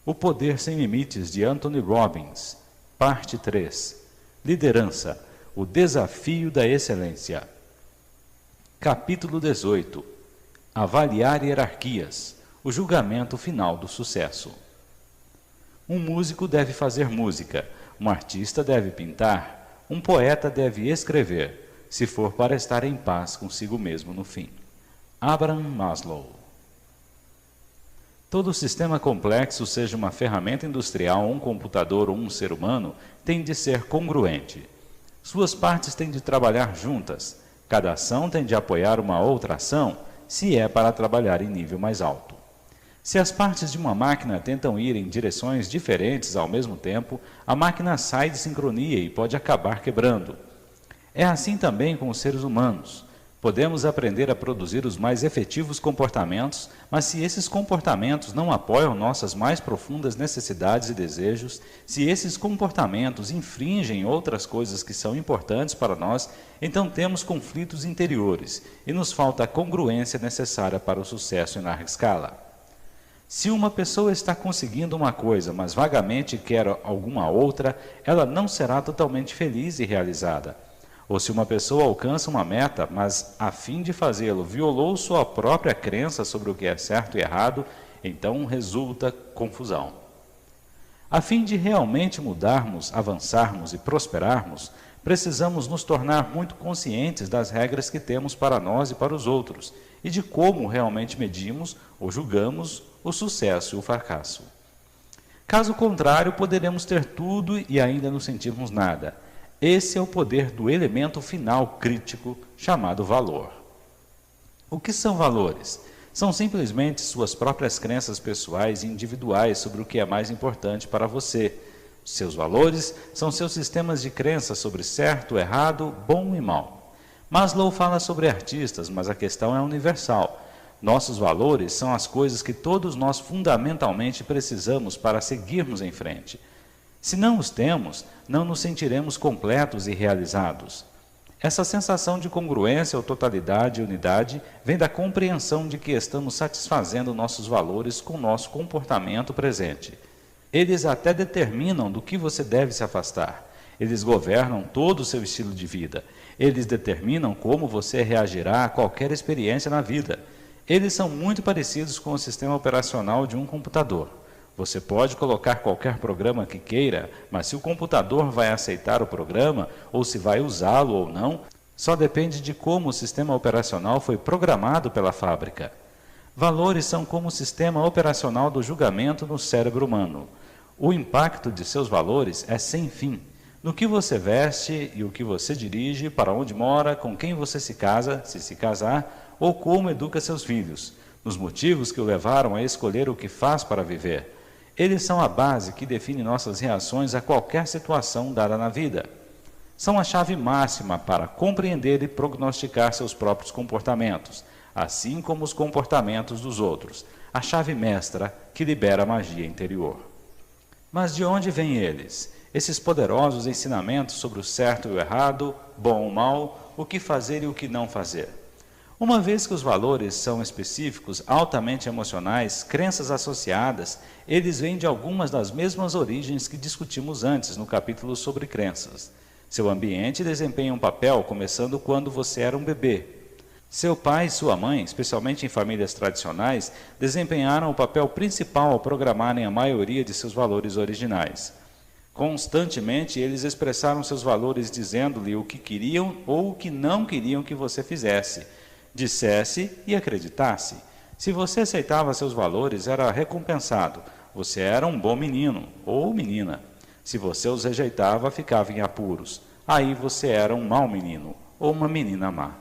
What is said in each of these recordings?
O Poder Sem Limites, de Anthony Robbins, Parte 3. Liderança, o desafio da excelência. Capítulo 18. Avaliar hierarquias, o julgamento final do sucesso. Um músico deve fazer música, um artista deve pintar, um poeta deve escrever, se for para estar em paz consigo mesmo no fim. Abraham Maslow. Todo sistema complexo, seja uma ferramenta industrial, um computador ou um ser humano, tem de ser congruente. Suas partes têm de trabalhar juntas. Cada ação tem de apoiar uma outra ação, se é para trabalhar em nível mais alto. Se as partes de uma máquina tentam ir em direções diferentes ao mesmo tempo, a máquina sai de sincronia e pode acabar quebrando. É assim também com os seres humanos. Podemos aprender a produzir os mais efetivos comportamentos, mas se esses comportamentos não apoiam nossas mais profundas necessidades e desejos, se esses comportamentos infringem outras coisas que são importantes para nós, então temos conflitos interiores e nos falta a congruência necessária para o sucesso em larga escala. Se uma pessoa está conseguindo uma coisa, mas vagamente quer alguma outra, ela não será totalmente feliz e realizada. Ou se uma pessoa alcança uma meta, mas, a fim de fazê-lo, violou sua própria crença sobre o que é certo e errado, então resulta confusão. A fim de realmente mudarmos, avançarmos e prosperarmos, precisamos nos tornar muito conscientes das regras que temos para nós e para os outros, e de como realmente medimos ou julgamos o sucesso e o fracasso. Caso contrário, poderemos ter tudo e ainda não sentirmos nada. Esse é o poder do elemento final crítico chamado valor. O que são valores? São simplesmente suas próprias crenças pessoais e individuais sobre o que é mais importante para você. Seus valores são seus sistemas de crença sobre certo, errado, bom e mal. Maslow fala sobre artistas, mas a questão é universal. Nossos valores são as coisas que todos nós fundamentalmente precisamos para seguirmos em frente. Se não os temos, não nos sentiremos completos e realizados. Essa sensação de congruência ou totalidade e unidade vem da compreensão de que estamos satisfazendo nossos valores com nosso comportamento presente. Eles até determinam do que você deve se afastar. Eles governam todo o seu estilo de vida. Eles determinam como você reagirá a qualquer experiência na vida. Eles são muito parecidos com o sistema operacional de um computador. Você pode colocar qualquer programa que queira, mas se o computador vai aceitar o programa, ou se vai usá-lo ou não, só depende de como o sistema operacional foi programado pela fábrica. Valores são como o sistema operacional do julgamento no cérebro humano. O impacto de seus valores é sem fim. No que você veste e o que você dirige, para onde mora, com quem você se casa, se se casar, ou como educa seus filhos, nos motivos que o levaram a escolher o que faz para viver. Eles são a base que define nossas reações a qualquer situação dada na vida. São a chave máxima para compreender e prognosticar seus próprios comportamentos, assim como os comportamentos dos outros, a chave mestra que libera a magia interior. Mas de onde vêm eles? Esses poderosos ensinamentos sobre o certo e o errado, bom ou mal, o que fazer e o que não fazer. Uma vez que os valores são específicos, altamente emocionais, crenças associadas, eles vêm de algumas das mesmas origens que discutimos antes no capítulo sobre crenças. Seu ambiente desempenha um papel começando quando você era um bebê. Seu pai e sua mãe, especialmente em famílias tradicionais, desempenharam o papel principal ao programarem a maioria de seus valores originais. Constantemente, eles expressaram seus valores dizendo-lhe o que queriam ou o que não queriam que você fizesse, dissesse e acreditasse. Se você aceitava seus valores, era recompensado. Você era um bom menino ou menina. Se você os rejeitava, ficava em apuros. Aí você era um mau menino ou uma menina má.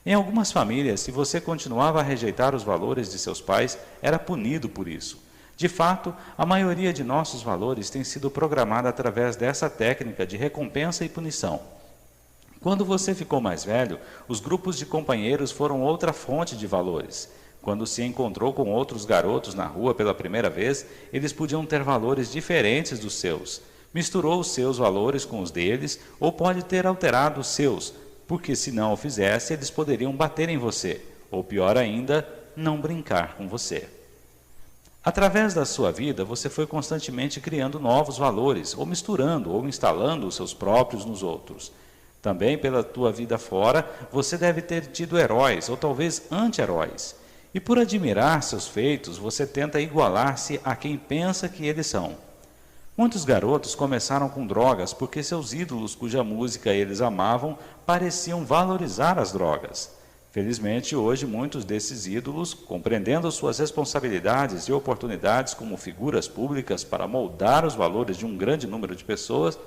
Em algumas famílias, se você continuava a rejeitar os valores de seus pais, era punido por isso. De fato, a maioria de nossos valores tem sido programada através dessa técnica de recompensa e punição. Quando você ficou mais velho, os grupos de companheiros foram outra fonte de valores. Quando se encontrou com outros garotos na rua pela primeira vez, eles podiam ter valores diferentes dos seus. Misturou os seus valores com os deles, ou pode ter alterado os seus, porque se não o fizesse, eles poderiam bater em você, ou pior ainda, não brincar com você. Através da sua vida, você foi constantemente criando novos valores, ou misturando ou instalando os seus próprios nos outros. Também pela tua vida fora, você deve ter tido heróis, ou talvez anti-heróis. E por admirar seus feitos, você tenta igualar-se a quem pensa que eles são. Muitos garotos começaram com drogas porque seus ídolos, cuja música eles amavam, pareciam valorizar as drogas. Felizmente, hoje, muitos desses ídolos, compreendendo suas responsabilidades e oportunidades como figuras públicas para moldar os valores de um grande número de pessoas,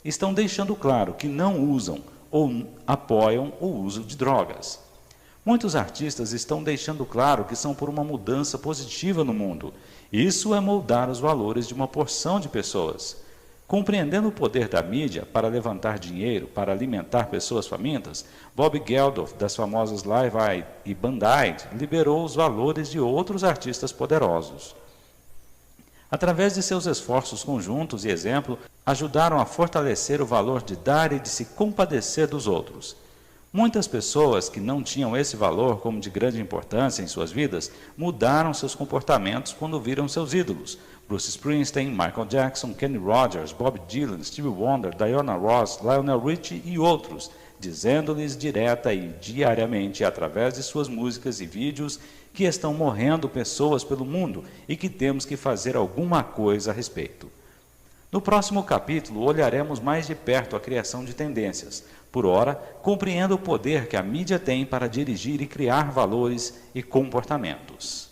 estão deixando claro que não usam ou apoiam o uso de drogas. Muitos artistas estão deixando claro que são por uma mudança positiva no mundo. Isso é moldar os valores de uma porção de pessoas. Compreendendo o poder da mídia para levantar dinheiro, para alimentar pessoas famintas, Bob Geldof, das famosas Live Aid e Band Aid, liberou os valores de outros artistas poderosos. Através de seus esforços conjuntos e exemplo, ajudaram a fortalecer o valor de dar e de se compadecer dos outros. Muitas pessoas que não tinham esse valor como de grande importância em suas vidas, mudaram seus comportamentos quando viram seus ídolos. Bruce Springsteen, Michael Jackson, Kenny Rogers, Bob Dylan, Stevie Wonder, Diana Ross, Lionel Richie e outros, dizendo-lhes direta e diariamente, através de suas músicas e vídeos, que estão morrendo pessoas pelo mundo e que temos que fazer alguma coisa a respeito. No próximo capítulo, olharemos mais de perto a criação de tendências. Por ora, compreenda o poder que a mídia tem para dirigir e criar valores e comportamentos.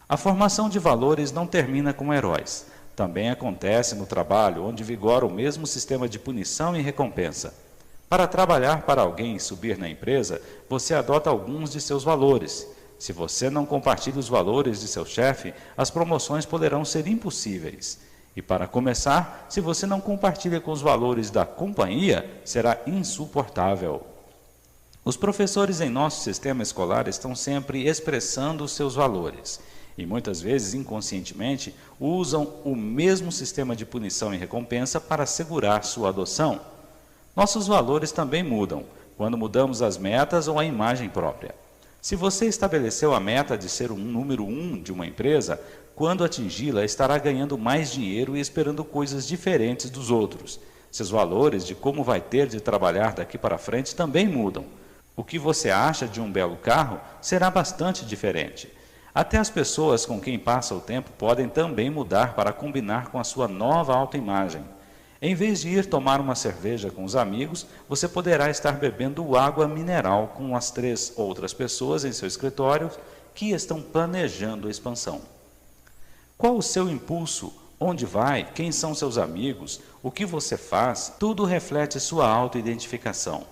A formação de valores não termina com heróis. Também acontece no trabalho, onde vigora o mesmo sistema de punição e recompensa. Para trabalhar para alguém e subir na empresa, você adota alguns de seus valores. Se você não compartilha os valores de seu chefe, as promoções poderão ser impossíveis. E para começar, se você não compartilha com os valores da companhia, será insuportável. Os professores em nosso sistema escolar estão sempre expressando os seus valores. E muitas vezes, inconscientemente, usam o mesmo sistema de punição e recompensa para assegurar sua adoção. Nossos valores também mudam, quando mudamos as metas ou a imagem própria. Se você estabeleceu a meta de ser o número 1 de uma empresa, quando atingi-la, estará ganhando mais dinheiro e esperando coisas diferentes dos outros. Seus valores de como vai ter de trabalhar daqui para frente também mudam. O que você acha de um belo carro será bastante diferente. Até as pessoas com quem passa o tempo podem também mudar para combinar com a sua nova autoimagem. Em vez de ir tomar uma cerveja com os amigos, você poderá estar bebendo água mineral com as 3 outras pessoas em seu escritório que estão planejando a expansão. Qual o seu impulso? Onde vai? Quem são seus amigos? O que você faz? Tudo reflete sua autoidentificação.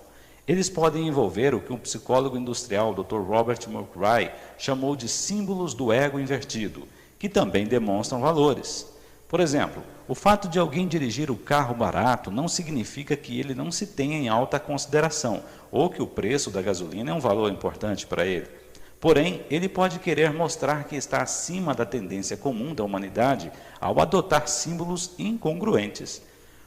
Eles podem envolver o que um psicólogo industrial, Dr. Robert McRae, chamou de símbolos do ego invertido, que também demonstram valores. Por exemplo, o fato de alguém dirigir o carro barato não significa que ele não se tenha em alta consideração, ou que o preço da gasolina é um valor importante para ele. Porém, ele pode querer mostrar que está acima da tendência comum da humanidade ao adotar símbolos incongruentes.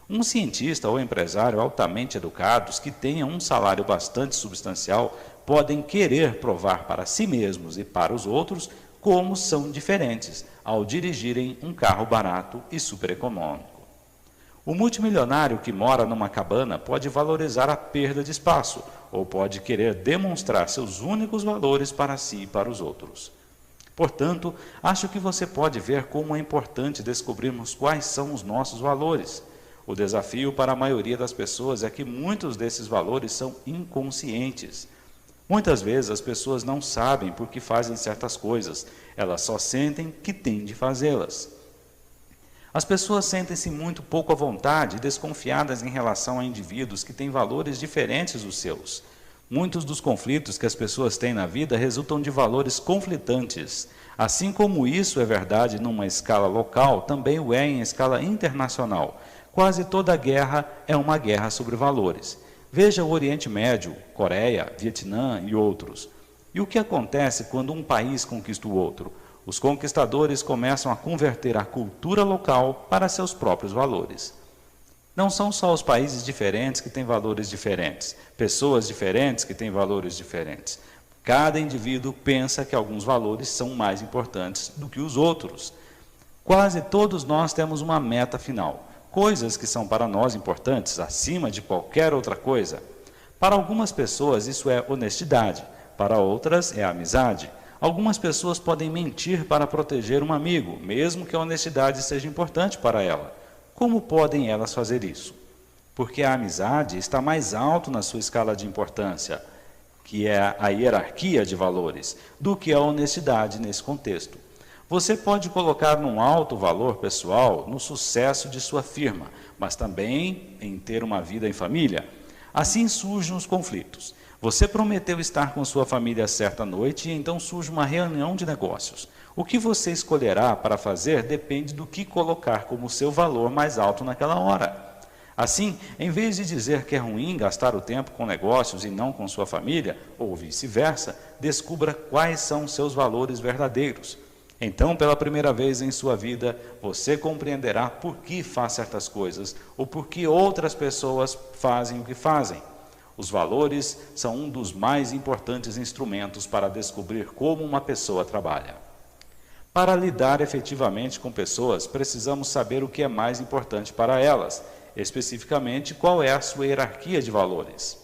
Um cientista ou empresário altamente educados que tenham um salário bastante substancial podem querer provar para si mesmos e para os outros como são diferentes ao dirigirem um carro barato e supereconômico. O multimilionário que mora numa cabana pode valorizar a perda de espaço ou pode querer demonstrar seus únicos valores para si e para os outros. Portanto, acho que você pode ver como é importante descobrirmos quais são os nossos valores. O desafio para a maioria das pessoas é que muitos desses valores são inconscientes. Muitas vezes as pessoas não sabem por que fazem certas coisas, elas só sentem que têm de fazê-las. As pessoas sentem-se muito pouco à vontade e desconfiadas em relação a indivíduos que têm valores diferentes dos seus. Muitos dos conflitos que as pessoas têm na vida resultam de valores conflitantes. Assim como isso é verdade numa escala local, também o é em escala internacional. Quase toda guerra é uma guerra sobre valores. Veja o Oriente Médio, Coreia, Vietnã e outros. E o que acontece quando um país conquista o outro? Os conquistadores começam a converter a cultura local para seus próprios valores. Não são só os países diferentes que têm valores diferentes, pessoas diferentes que têm valores diferentes. Cada indivíduo pensa que alguns valores são mais importantes do que os outros. Quase todos nós temos uma meta final, coisas que são para nós importantes acima de qualquer outra coisa. Para algumas pessoas isso é honestidade, para outras é amizade. Algumas pessoas podem mentir para proteger um amigo, mesmo que a honestidade seja importante para ela. Como podem elas fazer isso? Porque a amizade está mais alto na sua escala de importância, que é a hierarquia de valores, do que a honestidade nesse contexto. Você pode colocar num alto valor pessoal no sucesso de sua firma, mas também em ter uma vida em família. Assim surgem os conflitos. Você prometeu estar com sua família certa noite e então surge uma reunião de negócios. O que você escolherá para fazer depende do que colocar como seu valor mais alto naquela hora. Assim, em vez de dizer que é ruim gastar o tempo com negócios e não com sua família, ou vice-versa, descubra quais são seus valores verdadeiros. Então, pela primeira vez em sua vida, você compreenderá por que faz certas coisas ou por que outras pessoas fazem o que fazem. Os valores são um dos mais importantes instrumentos para descobrir como uma pessoa trabalha. Para lidar efetivamente com pessoas, precisamos saber o que é mais importante para elas, especificamente qual é a sua hierarquia de valores.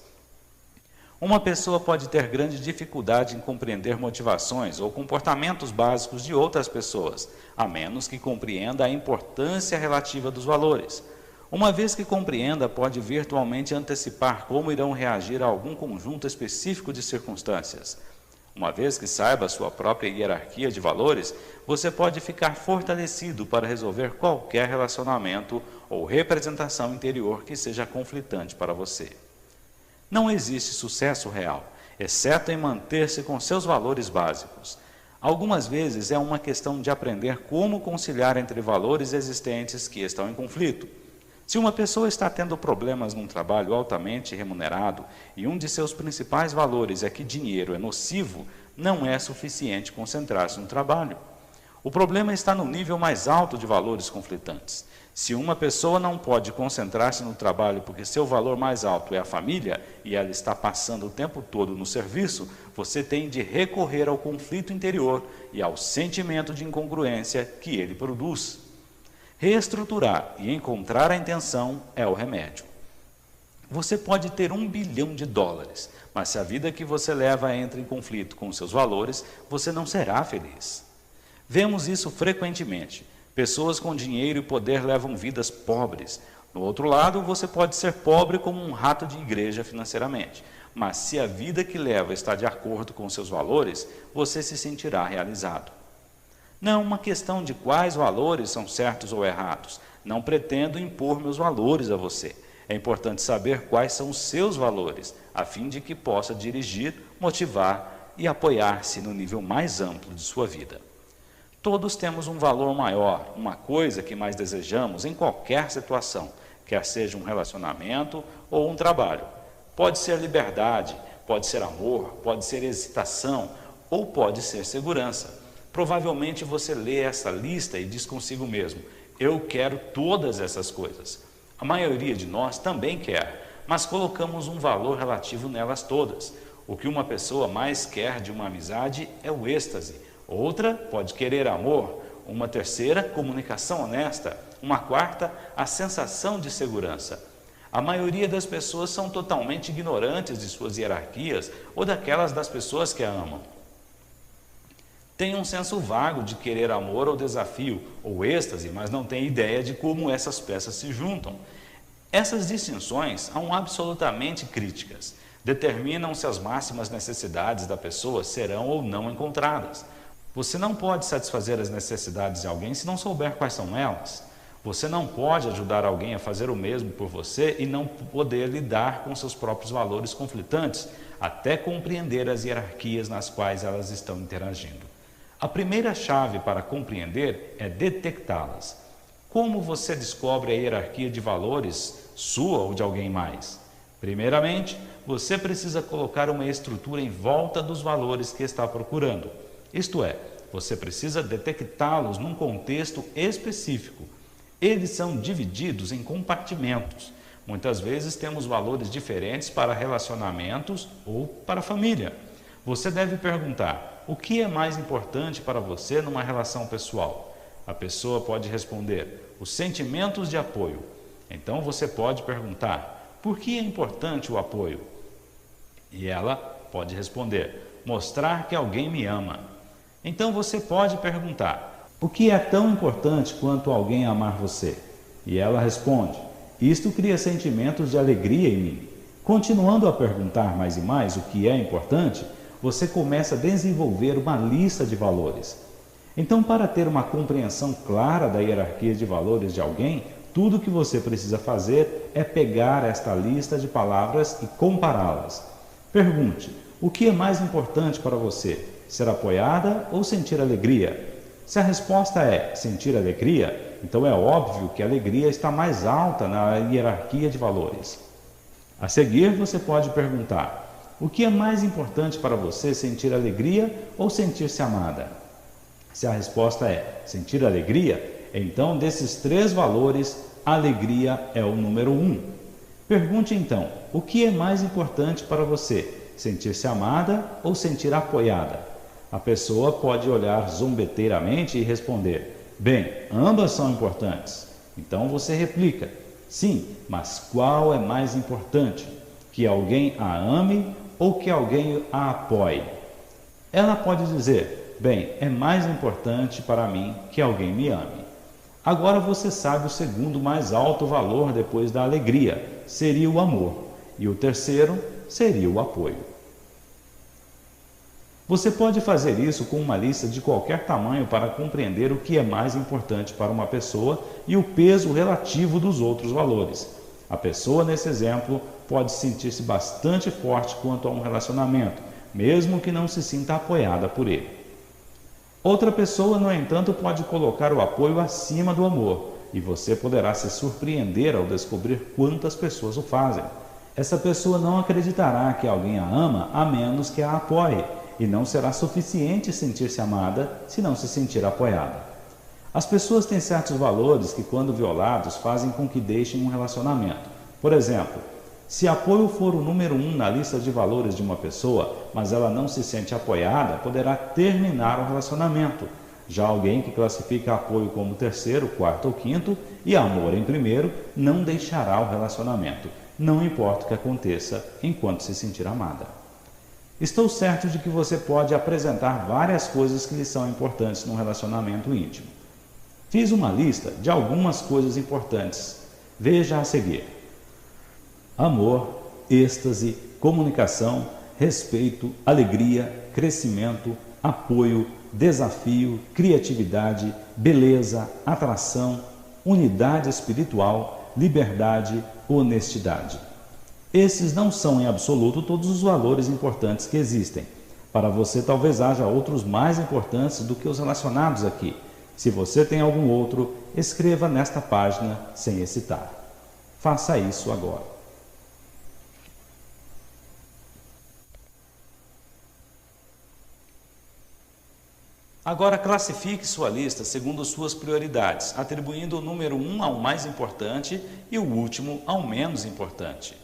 Uma pessoa pode ter grande dificuldade em compreender motivações ou comportamentos básicos de outras pessoas, a menos que compreenda a importância relativa dos valores. Uma vez que compreenda, pode virtualmente antecipar como irão reagir a algum conjunto específico de circunstâncias. Uma vez que saiba sua própria hierarquia de valores, você pode ficar fortalecido para resolver qualquer relacionamento ou representação interior que seja conflitante para você. Não existe sucesso real, exceto em manter-se com seus valores básicos. Algumas vezes é uma questão de aprender como conciliar entre valores existentes que estão em conflito. Se uma pessoa está tendo problemas num trabalho altamente remunerado e um de seus principais valores é que dinheiro é nocivo, não é suficiente concentrar-se no trabalho. O problema está no nível mais alto de valores conflitantes. Se uma pessoa não pode concentrar-se no trabalho porque seu valor mais alto é a família e ela está passando o tempo todo no serviço, você tem de recorrer ao conflito interior e ao sentimento de incongruência que ele produz. Reestruturar e encontrar a intenção é o remédio. Você pode ter $1 bilhão, mas se a vida que você leva entra em conflito com seus valores, você não será feliz. Vemos isso frequentemente. Pessoas com dinheiro e poder levam vidas pobres. No outro lado, você pode ser pobre como um rato de igreja financeiramente, mas se a vida que leva está de acordo com seus valores, você se sentirá realizado. Não é uma questão de quais valores são certos ou errados. Não pretendo impor meus valores a você. É importante saber quais são os seus valores, a fim de que possa dirigir, motivar e apoiar-se no nível mais amplo de sua vida. Todos temos um valor maior, uma coisa que mais desejamos em qualquer situação, quer seja um relacionamento ou um trabalho. Pode ser liberdade, pode ser amor, pode ser hesitação ou pode ser segurança. Provavelmente você lê essa lista e diz consigo mesmo, eu quero todas essas coisas. A maioria de nós também quer, mas colocamos um valor relativo nelas todas. O que uma pessoa mais quer de uma amizade é o êxtase. Outra pode querer amor. Uma terceira, comunicação honesta. Uma quarta, a sensação de segurança. A maioria das pessoas são totalmente ignorantes de suas hierarquias ou daquelas das pessoas que a amam. Tem um senso vago de querer amor ou desafio, ou êxtase, mas não tem ideia de como essas peças se juntam. Essas distinções são absolutamente críticas. Determinam se as máximas necessidades da pessoa serão ou não encontradas. Você não pode satisfazer as necessidades de alguém se não souber quais são elas. Você não pode ajudar alguém a fazer o mesmo por você e não poder lidar com seus próprios valores conflitantes, até compreender as hierarquias nas quais elas estão interagindo. A primeira chave para compreender é detectá-las. Como você descobre a hierarquia de valores, sua ou de alguém mais? Primeiramente, você precisa colocar uma estrutura em volta dos valores que está procurando. Isto é, você precisa detectá-los num contexto específico. Eles são divididos em compartimentos. Muitas vezes temos valores diferentes para relacionamentos ou para a família. Você deve perguntar: o que é mais importante para você numa relação pessoal? A pessoa pode responder: os sentimentos de apoio. Então você pode perguntar: por que é importante o apoio? E ela pode responder: mostrar que alguém me ama. Então você pode perguntar: o que é tão importante quanto alguém amar você? E ela responde: isto cria sentimentos de alegria em mim. Continuando a perguntar mais e mais o que é importante, você começa a desenvolver uma lista de valores. Então, para ter uma compreensão clara da hierarquia de valores de alguém, tudo o que você precisa fazer é pegar esta lista de palavras e compará-las. Pergunte: o que é mais importante para você? Ser apoiada ou sentir alegria? Se a resposta é sentir alegria, então é óbvio que a alegria está mais alta na hierarquia de valores. A seguir, você pode perguntar: o que é mais importante para você, sentir alegria ou sentir-se amada? Se a resposta é sentir alegria, então desses três valores, a alegria é o número 1. Pergunte então: o que é mais importante para você, sentir-se amada ou sentir apoiada? A pessoa pode olhar zombeteiramente e responder: bem, ambas são importantes. Então você replica: sim, mas qual é mais importante? Que alguém a ame ou que alguém a apoie? Ela pode dizer: bem, é mais importante para mim que alguém me ame. Agora você sabe o segundo mais alto valor depois da alegria, seria o amor. E o terceiro seria o apoio. Você pode fazer isso com uma lista de qualquer tamanho para compreender o que é mais importante para uma pessoa e o peso relativo dos outros valores. A pessoa, nesse exemplo, pode sentir-se bastante forte quanto a um relacionamento, mesmo que não se sinta apoiada por ele. Outra pessoa, no entanto, pode colocar o apoio acima do amor, e você poderá se surpreender ao descobrir quantas pessoas o fazem. Essa pessoa não acreditará que alguém a ama a menos que a apoie, e não será suficiente sentir-se amada se não se sentir apoiada. As pessoas têm certos valores que, quando violados, fazem com que deixem um relacionamento. Por exemplo, se apoio for o número 1 na lista de valores de uma pessoa, mas ela não se sente apoiada, poderá terminar o relacionamento. Já alguém que classifica apoio como terceiro, quarto ou quinto e amor em primeiro, não deixará o relacionamento, não importa o que aconteça enquanto se sentir amada. Estou certo de que você pode apresentar várias coisas que lhe são importantes num relacionamento íntimo. Fiz uma lista de algumas coisas importantes. Veja a seguir: amor, êxtase, comunicação, respeito, alegria, crescimento, apoio, desafio, criatividade, beleza, atração, unidade espiritual, liberdade, honestidade. Esses não são em absoluto todos os valores importantes que existem. Para você talvez haja outros mais importantes do que os relacionados aqui. Se você tem algum outro, escreva nesta página sem hesitar. Faça isso agora. Agora classifique sua lista segundo suas prioridades, atribuindo o número 1 ao mais importante e o último ao menos importante.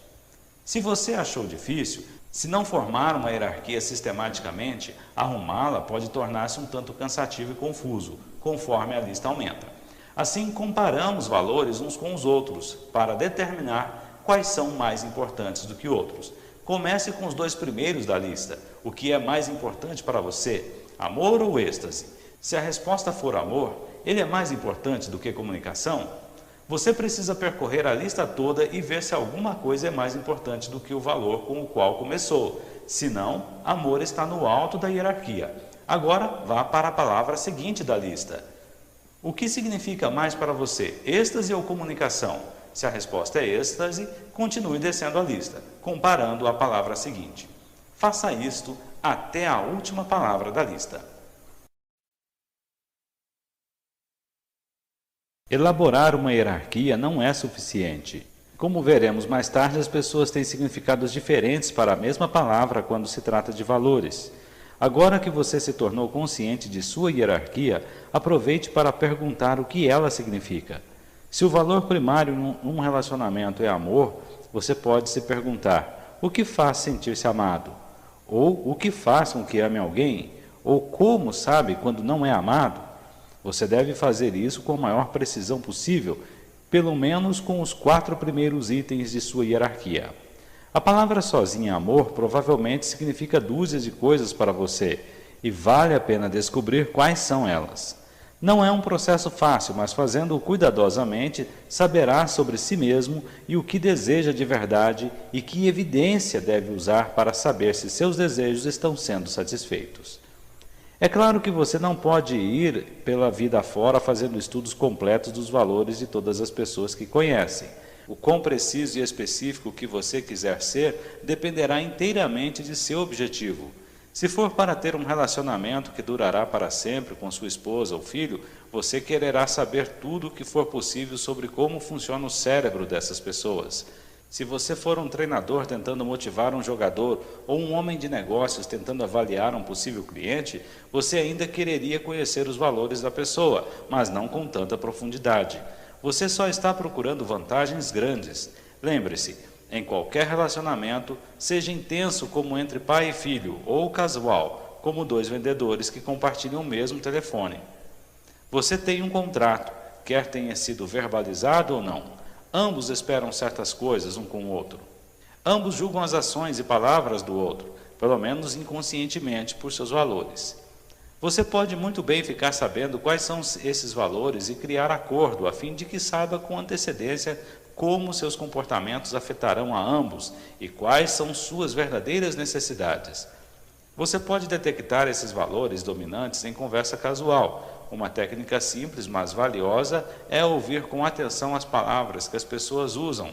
Se você achou difícil, se não formar uma hierarquia sistematicamente, arrumá-la pode tornar-se um tanto cansativo e confuso, conforme a lista aumenta. Assim, comparamos valores uns com os outros, para determinar quais são mais importantes do que outros. Comece com os dois primeiros da lista. O que é mais importante para você? Amor ou êxtase? Se a resposta for amor, ele é mais importante do que comunicação? Você precisa percorrer a lista toda e ver se alguma coisa é mais importante do que o valor com o qual começou. Se não, amor está no alto da hierarquia. Agora, vá para a palavra seguinte da lista. O que significa mais para você, êxtase ou comunicação? Se a resposta é êxtase, continue descendo a lista, comparando a palavra seguinte. Faça isto até a última palavra da lista. Elaborar uma hierarquia não é suficiente. Como veremos mais tarde, as pessoas têm significados diferentes para a mesma palavra quando se trata de valores. Agora que você se tornou consciente de sua hierarquia, aproveite para perguntar o que ela significa. Se o valor primário num relacionamento é amor, você pode se perguntar: o que faz sentir-se amado? Ou o que faz com que ame alguém? Ou como sabe quando não é amado? Você deve fazer isso com a maior precisão possível, pelo menos com os 4 primeiros itens de sua hierarquia. A palavra sozinha amor provavelmente significa dúzias de coisas para você, e vale a pena descobrir quais são elas. Não é um processo fácil, mas fazendo-o cuidadosamente, saberá sobre si mesmo e o que deseja de verdade e que evidência deve usar para saber se seus desejos estão sendo satisfeitos. É claro que você não pode ir pela vida afora fazendo estudos completos dos valores de todas as pessoas que conhecem. O quão preciso e específico que você quiser ser dependerá inteiramente de seu objetivo. Se for para ter um relacionamento que durará para sempre com sua esposa ou filho, você quererá saber tudo o que for possível sobre como funciona o cérebro dessas pessoas. Se você for um treinador tentando motivar um jogador ou um homem de negócios tentando avaliar um possível cliente, você ainda quereria conhecer os valores da pessoa, mas não com tanta profundidade. Você só está procurando vantagens grandes. Lembre-se, em qualquer relacionamento, seja intenso como entre pai e filho, ou casual, como 2 vendedores que compartilham o mesmo telefone. Você tem um contrato, quer tenha sido verbalizado ou não. Ambos esperam certas coisas um com o outro. Ambos julgam as ações e palavras do outro, pelo menos inconscientemente, por seus valores. Você pode muito bem ficar sabendo quais são esses valores e criar acordo, a fim de que saiba com antecedência como seus comportamentos afetarão a ambos e quais são suas verdadeiras necessidades. Você pode detectar esses valores dominantes em conversa casual. Uma técnica simples, mas valiosa, é ouvir com atenção as palavras que as pessoas usam.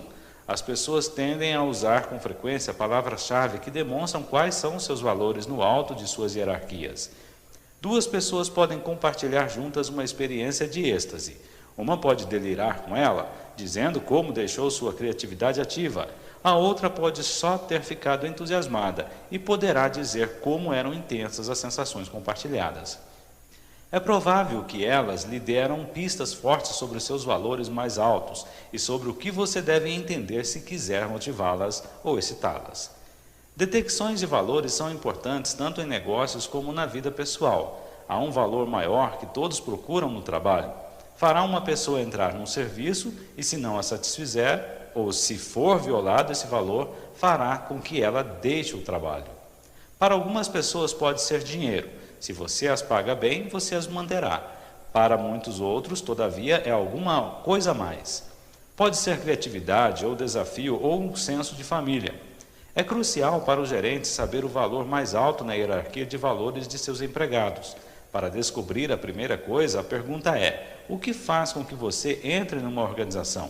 As pessoas tendem a usar com frequência palavras-chave que demonstram quais são seus valores no alto de suas hierarquias. 2 pessoas podem compartilhar juntas uma experiência de êxtase. Uma pode delirar com ela, dizendo como deixou sua criatividade ativa. A outra pode só ter ficado entusiasmada e poderá dizer como eram intensas as sensações compartilhadas. É provável que elas lhe deram pistas fortes sobre seus valores mais altos e sobre o que você deve entender se quiser motivá-las ou excitá-las. Detecções de valores são importantes tanto em negócios como na vida pessoal. Há um valor maior que todos procuram no trabalho. Fará uma pessoa entrar num serviço e, se não a satisfizer, ou se for violado esse valor, fará com que ela deixe o trabalho. Para algumas pessoas pode ser dinheiro. Se você as paga bem, você as manterá. Para muitos outros, todavia, é alguma coisa a mais. Pode ser criatividade, ou desafio, ou um senso de família. É crucial para o gerente saber o valor mais alto na hierarquia de valores de seus empregados. Para descobrir a primeira coisa, a pergunta é: o que faz com que você entre numa organização?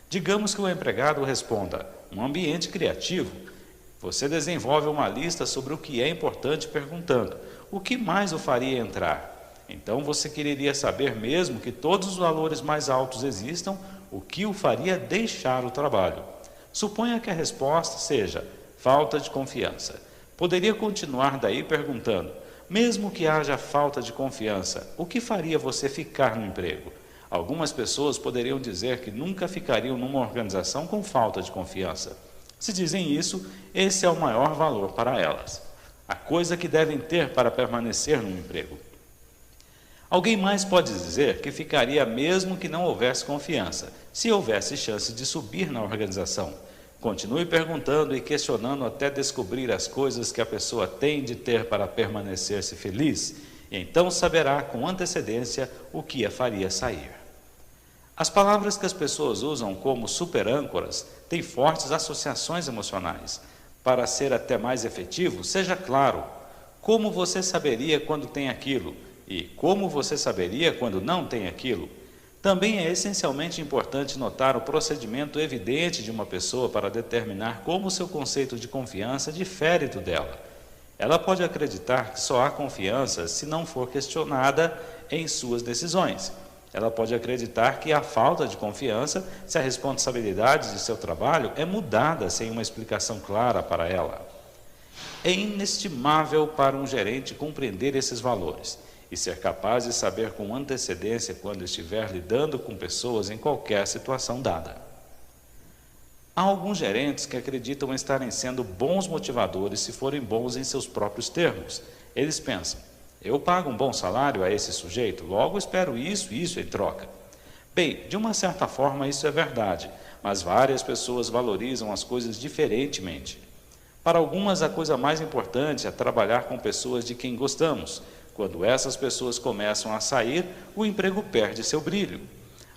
Digamos que o empregado responda: um ambiente criativo. Você desenvolve uma lista sobre o que é importante perguntando: o que mais o faria entrar? Então você quereria saber, mesmo que todos os valores mais altos existam, o que o faria deixar o trabalho. Suponha que a resposta seja falta de confiança. Poderia continuar daí perguntando: mesmo que haja falta de confiança, o que faria você ficar no emprego? Algumas pessoas poderiam dizer que nunca ficariam numa organização com falta de confiança. Se dizem isso, esse é o maior valor para elas. A coisa que devem ter para permanecer no emprego. Alguém mais pode dizer que ficaria mesmo que não houvesse confiança, se houvesse chance de subir na organização. Continue perguntando e questionando até descobrir as coisas que a pessoa tem de ter para permanecer-se feliz, e então saberá com antecedência o que a faria sair. As palavras que as pessoas usam como superâncoras têm fortes associações emocionais. Para ser até mais efetivo, seja claro: como você saberia quando tem aquilo? E como você saberia quando não tem aquilo? Também é essencialmente importante notar o procedimento evidente de uma pessoa para determinar como seu conceito de confiança difere do dela. Ela pode acreditar que só há confiança se não for questionada em suas decisões. Ela pode acreditar que há falta de confiança se a responsabilidade de seu trabalho é mudada sem uma explicação clara para ela. É inestimável para um gerente compreender esses valores e ser capaz de saber com antecedência quando estiver lidando com pessoas em qualquer situação dada. Há alguns gerentes que acreditam estarem sendo bons motivadores se forem bons em seus próprios termos. Eles pensam: eu pago um bom salário a esse sujeito, logo espero isso e isso em troca. Bem, de uma certa forma isso é verdade, mas várias pessoas valorizam as coisas diferentemente. Para algumas, a coisa mais importante é trabalhar com pessoas de quem gostamos. Quando essas pessoas começam a sair, o emprego perde seu brilho.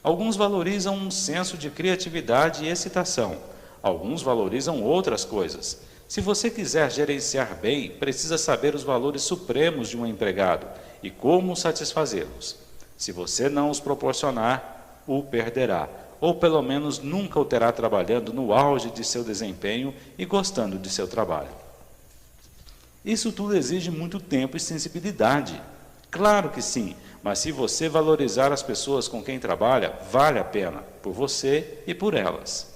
Alguns valorizam um senso de criatividade e excitação. Alguns valorizam outras coisas. Se você quiser gerenciar bem, precisa saber os valores supremos de um empregado e como satisfazê-los. Se você não os proporcionar, o perderá, ou pelo menos nunca o terá trabalhando no auge de seu desempenho e gostando de seu trabalho. Isso tudo exige muito tempo e sensibilidade. Claro que sim, mas se você valorizar as pessoas com quem trabalha, vale a pena, por você e por elas.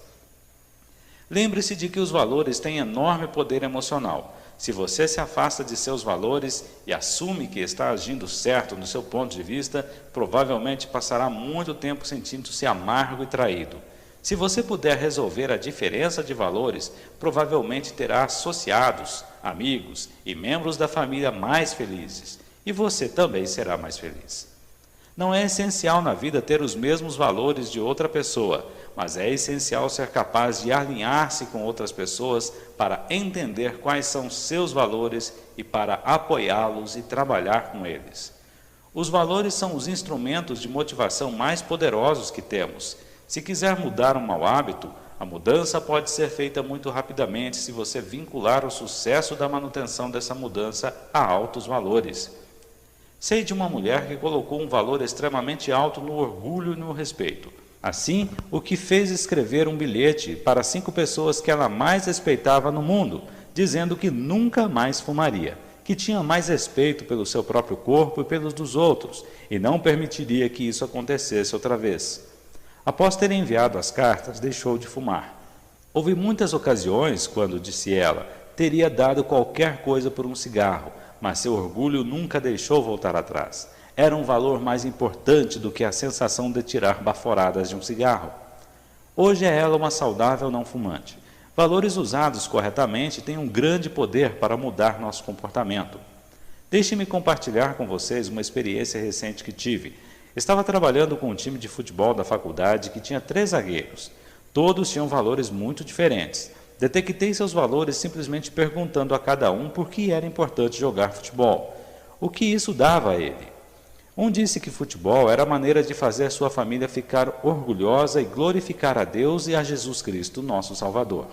Lembre-se de que os valores têm enorme poder emocional. Se você se afasta de seus valores e assume que está agindo certo no seu ponto de vista, provavelmente passará muito tempo sentindo-se amargo e traído. Se você puder resolver a diferença de valores, provavelmente terá associados, amigos e membros da família mais felizes. E você também será mais feliz. Não é essencial na vida ter os mesmos valores de outra pessoa, mas é essencial ser capaz de alinhar-se com outras pessoas para entender quais são seus valores e para apoiá-los e trabalhar com eles. Os valores são os instrumentos de motivação mais poderosos que temos. Se quiser mudar um mau hábito, a mudança pode ser feita muito rapidamente se você vincular o sucesso da manutenção dessa mudança a altos valores. Sei de uma mulher que colocou um valor extremamente alto no orgulho e no respeito. Assim, o que fez escrever um bilhete para 5 pessoas que ela mais respeitava no mundo, dizendo que nunca mais fumaria, que tinha mais respeito pelo seu próprio corpo e pelos dos outros, e não permitiria que isso acontecesse outra vez. Após ter enviado as cartas, deixou de fumar. Houve muitas ocasiões, quando, disse ela, teria dado qualquer coisa por um cigarro, mas seu orgulho nunca deixou voltar atrás. Era um valor mais importante do que a sensação de tirar baforadas de um cigarro. Hoje é ela uma saudável não fumante. Valores usados corretamente têm um grande poder para mudar nosso comportamento. Deixe-me compartilhar com vocês uma experiência recente que tive. Estava trabalhando com um time de futebol da faculdade que tinha 3 zagueiros. Todos tinham valores muito diferentes. Detectei seus valores simplesmente perguntando a cada um por que era importante jogar futebol. O que isso dava a ele? Um disse que futebol era a maneira de fazer sua família ficar orgulhosa e glorificar a Deus e a Jesus Cristo, nosso Salvador.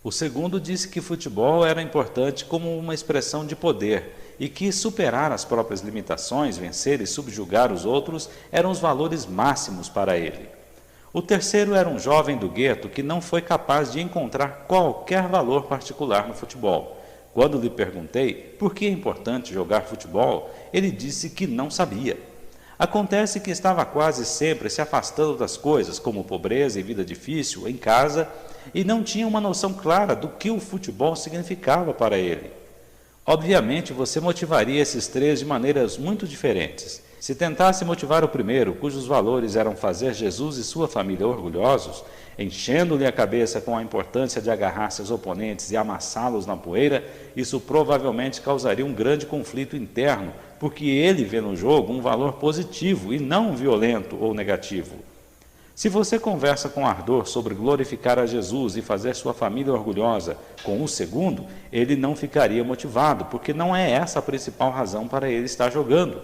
O segundo disse que futebol era importante como uma expressão de poder e que superar as próprias limitações, vencer e subjugar os outros eram os valores máximos para ele. O terceiro era um jovem do gueto que não foi capaz de encontrar qualquer valor particular no futebol. Quando lhe perguntei por que é importante jogar futebol, ele disse que não sabia. Acontece que estava quase sempre se afastando das coisas, como pobreza e vida difícil, em casa, e não tinha uma noção clara do que o futebol significava para ele. Obviamente, você motivaria esses 3 de maneiras muito diferentes. Se tentasse motivar o primeiro, cujos valores eram fazer Jesus e sua família orgulhosos, enchendo-lhe a cabeça com a importância de agarrar seus oponentes e amassá-los na poeira, isso provavelmente causaria um grande conflito interno, porque ele vê no jogo um valor positivo e não violento ou negativo. Se você conversa com ardor sobre glorificar a Jesus e fazer sua família orgulhosa com o segundo, ele não ficaria motivado, porque não é essa a principal razão para ele estar jogando.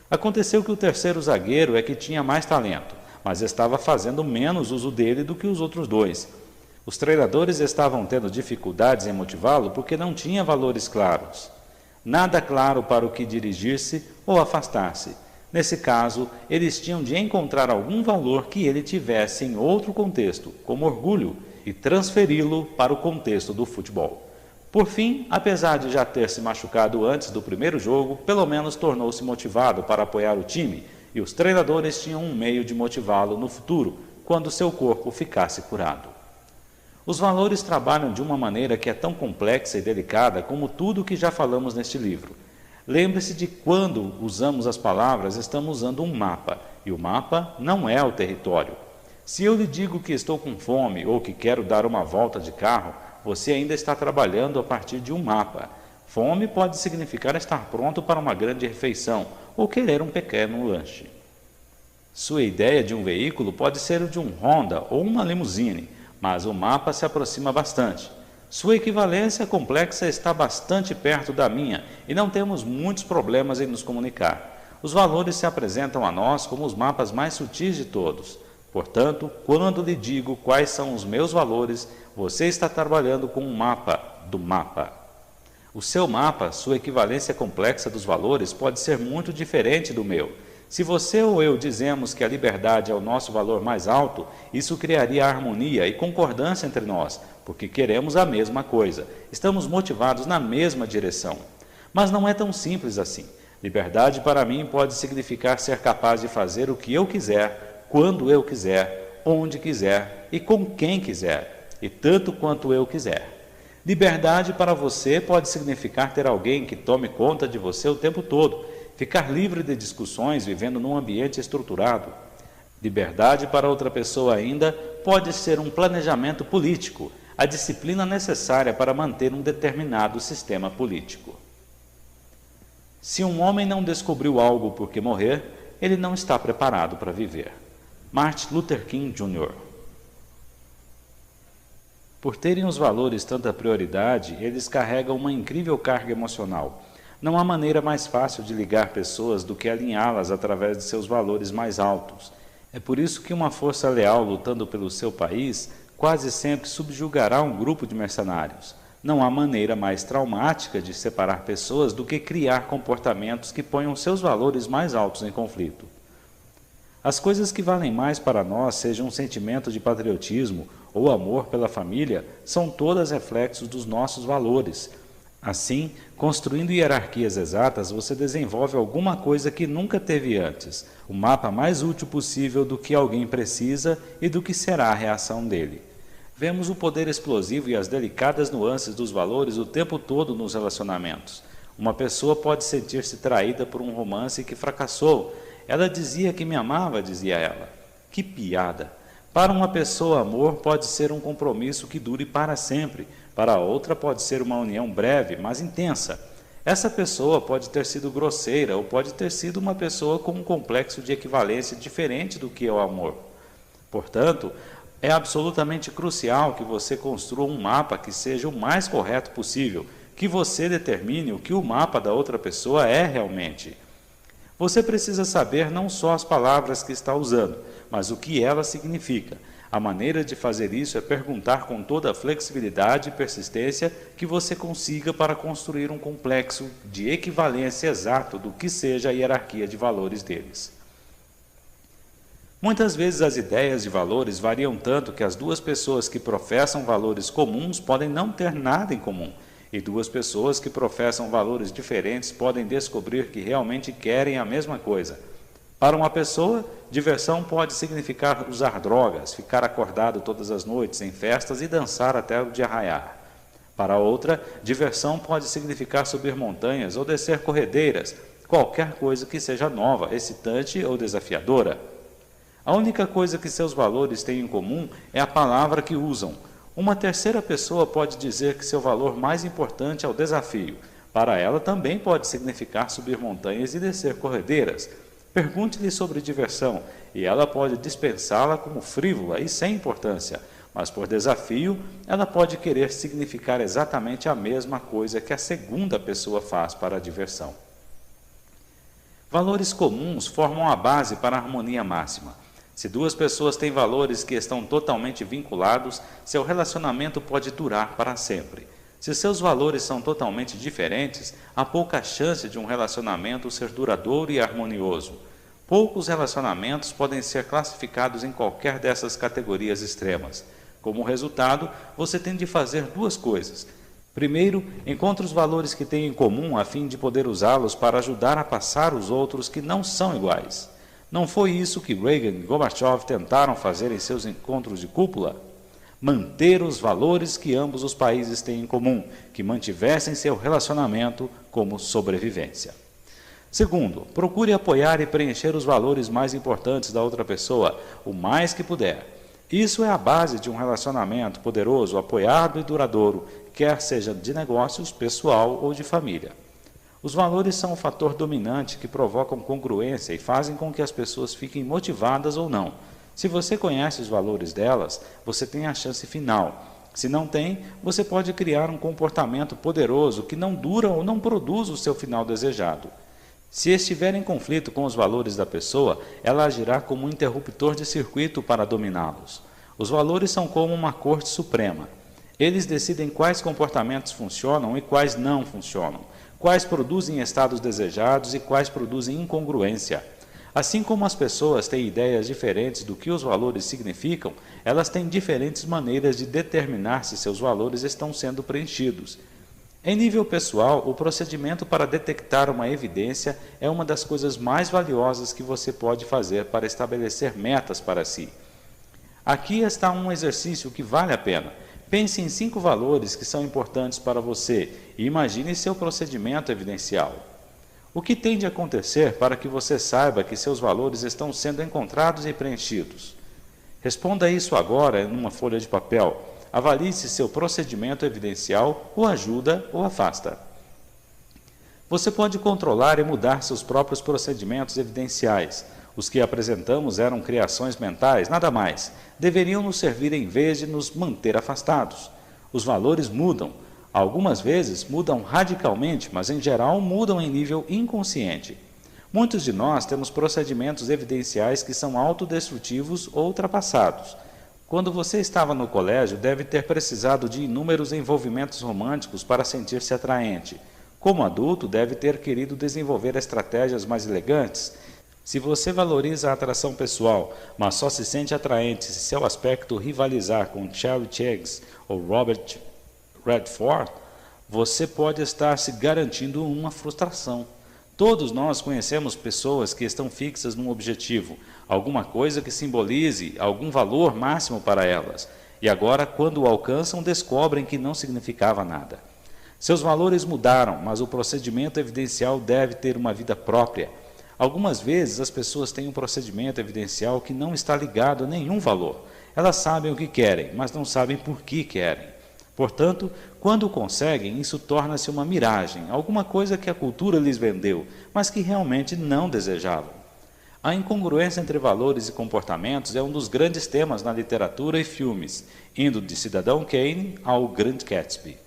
Aconteceu que o terceiro zagueiro é que tinha mais talento, mas estava fazendo menos uso dele do que os outros 2. Os treinadores estavam tendo dificuldades em motivá-lo porque não tinha valores claros. Nada claro para o que dirigir-se ou afastar-se. Nesse caso, eles tinham de encontrar algum valor que ele tivesse em outro contexto, como orgulho, e transferi-lo para o contexto do futebol. Por fim, apesar de já ter se machucado antes do primeiro jogo, pelo menos tornou-se motivado para apoiar o time, e os treinadores tinham um meio de motivá-lo no futuro, quando seu corpo ficasse curado. Os valores trabalham de uma maneira que é tão complexa e delicada como tudo o que já falamos neste livro. Lembre-se de quando usamos as palavras, estamos usando um mapa, e o mapa não é o território. Se eu lhe digo que estou com fome ou que quero dar uma volta de carro, você ainda está trabalhando a partir de um mapa. Fome pode significar estar pronto para uma grande refeição ou querer um pequeno lanche. Sua ideia de um veículo pode ser o de um Honda ou uma limusine, mas o mapa se aproxima bastante. Sua equivalência complexa está bastante perto da minha e não temos muitos problemas em nos comunicar. Os valores se apresentam a nós como os mapas mais sutis de todos. Portanto, quando lhe digo quais são os meus valores, você está trabalhando com um mapa do mapa. O seu mapa, sua equivalência complexa dos valores, pode ser muito diferente do meu. Se você ou eu dizemos que a liberdade é o nosso valor mais alto, isso criaria harmonia e concordância entre nós, porque queremos a mesma coisa, estamos motivados na mesma direção. Mas não é tão simples assim. Liberdade para mim pode significar ser capaz de fazer o que eu quiser, quando eu quiser, onde quiser e com quem quiser, e tanto quanto eu quiser. Liberdade para você pode significar ter alguém que tome conta de você o tempo todo, ficar livre de discussões vivendo num ambiente estruturado. Liberdade para outra pessoa ainda pode ser um planejamento político, a disciplina necessária para manter um determinado sistema político. Se um homem não descobriu algo por que morrer, ele não está preparado para viver. Martin Luther King Jr. Por terem os valores tanta prioridade, eles carregam uma incrível carga emocional. Não há maneira mais fácil de ligar pessoas do que alinhá-las através de seus valores mais altos. É por isso que uma força leal lutando pelo seu país quase sempre subjugará um grupo de mercenários. Não há maneira mais traumática de separar pessoas do que criar comportamentos que ponham seus valores mais altos em conflito. As coisas que valem mais para nós, seja um sentimento de patriotismo ou amor pela família, são todas reflexos dos nossos valores. Assim, construindo hierarquias exatas, você desenvolve alguma coisa que nunca teve antes, o mapa mais útil possível do que alguém precisa e do que será a reação dele. Vemos o poder explosivo e as delicadas nuances dos valores o tempo todo nos relacionamentos. Uma pessoa pode sentir-se traída por um romance que fracassou. Ela dizia que me amava, dizia ela. Que piada! Para uma pessoa, amor pode ser um compromisso que dure para sempre. Para outra, pode ser uma união breve, mas intensa. Essa pessoa pode ter sido grosseira ou pode ter sido uma pessoa com um complexo de equivalência diferente do que é o amor. Portanto, é absolutamente crucial que você construa um mapa que seja o mais correto possível, que você determine o que o mapa da outra pessoa é realmente. Você precisa saber não só as palavras que está usando, mas o que ela significa. A maneira de fazer isso é perguntar com toda a flexibilidade e persistência que você consiga para construir um complexo de equivalência exato do que seja a hierarquia de valores deles. Muitas vezes as ideias de valores variam tanto que as duas pessoas que professam valores comuns podem não ter nada em comum, e duas pessoas que professam valores diferentes podem descobrir que realmente querem a mesma coisa. Para uma pessoa, diversão pode significar usar drogas, ficar acordado todas as noites em festas e dançar até o dia raiar. Para outra, diversão pode significar subir montanhas ou descer corredeiras, qualquer coisa que seja nova, excitante ou desafiadora. A única coisa que seus valores têm em comum é a palavra que usam. Uma terceira pessoa pode dizer que seu valor mais importante é o desafio. Para ela também pode significar subir montanhas e descer corredeiras. Pergunte-lhe sobre diversão, e ela pode dispensá-la como frívola e sem importância, mas por desafio, ela pode querer significar exatamente a mesma coisa que a segunda pessoa faz para a diversão. Valores comuns formam a base para a harmonia máxima. Se duas pessoas têm valores que estão totalmente vinculados, seu relacionamento pode durar para sempre. Se seus valores são totalmente diferentes, há pouca chance de um relacionamento ser duradouro e harmonioso. Poucos relacionamentos podem ser classificados em qualquer dessas categorias extremas. Como resultado, você tem de fazer duas coisas. Primeiro, encontre os valores que têm em comum a fim de poder usá-los para ajudar a passar os outros que não são iguais. Não foi isso que Reagan e Gorbachev tentaram fazer em seus encontros de cúpula? Manter os valores que ambos os países têm em comum, que mantivessem seu relacionamento como sobrevivência. Segundo, procure apoiar e preencher os valores mais importantes da outra pessoa, o mais que puder. Isso é a base de um relacionamento poderoso, apoiado e duradouro, quer seja de negócios, pessoal ou de família. Os valores são o fator dominante que provocam congruência e fazem com que as pessoas fiquem motivadas ou não. Se você conhece os valores delas, você tem a chance final. Se não tem, você pode criar um comportamento poderoso que não dura ou não produz o seu final desejado. Se estiver em conflito com os valores da pessoa, ela agirá como um interruptor de circuito para dominá-los. Os valores são como uma corte suprema. Eles decidem quais comportamentos funcionam e quais não funcionam, quais produzem estados desejados e quais produzem incongruência. Assim como as pessoas têm ideias diferentes do que os valores significam, elas têm diferentes maneiras de determinar se seus valores estão sendo preenchidos. Em nível pessoal, o procedimento para detectar uma evidência é uma das coisas mais valiosas que você pode fazer para estabelecer metas para si. Aqui está um exercício que vale a pena. Pense em 5 valores que são importantes para você e imagine seu procedimento evidencial. O que tem de acontecer para que você saiba que seus valores estão sendo encontrados e preenchidos? Responda isso agora em uma folha de papel. Avalie se seu procedimento evidencial o ajuda ou afasta. Você pode controlar e mudar seus próprios procedimentos evidenciais. Os que apresentamos eram criações mentais, nada mais. Deveriam nos servir em vez de nos manter afastados. Os valores mudam. Algumas vezes mudam radicalmente, mas em geral mudam em nível inconsciente. Muitos de nós temos procedimentos evidenciais que são autodestrutivos ou ultrapassados. Quando você estava no colégio, deve ter precisado de inúmeros envolvimentos românticos para sentir-se atraente. Como adulto, deve ter querido desenvolver estratégias mais elegantes. Se você valoriza a atração pessoal, mas só se sente atraente se seu aspecto rivalizar com Charlie Cheggs ou Robert Redford, você pode estar se garantindo uma frustração. Todos nós conhecemos pessoas que estão fixas num objetivo, alguma coisa que simbolize algum valor máximo para elas, e agora, quando o alcançam, descobrem que não significava nada. Seus valores mudaram, mas o procedimento evidencial deve ter uma vida própria. Algumas vezes as pessoas têm um procedimento evidencial que não está ligado a nenhum valor. Elas sabem o que querem, mas não sabem por que querem. Portanto, quando conseguem, isso torna-se uma miragem, alguma coisa que a cultura lhes vendeu, mas que realmente não desejavam. A incongruência entre valores e comportamentos é um dos grandes temas na literatura e filmes, indo de Cidadão Kane ao Grande Gatsby.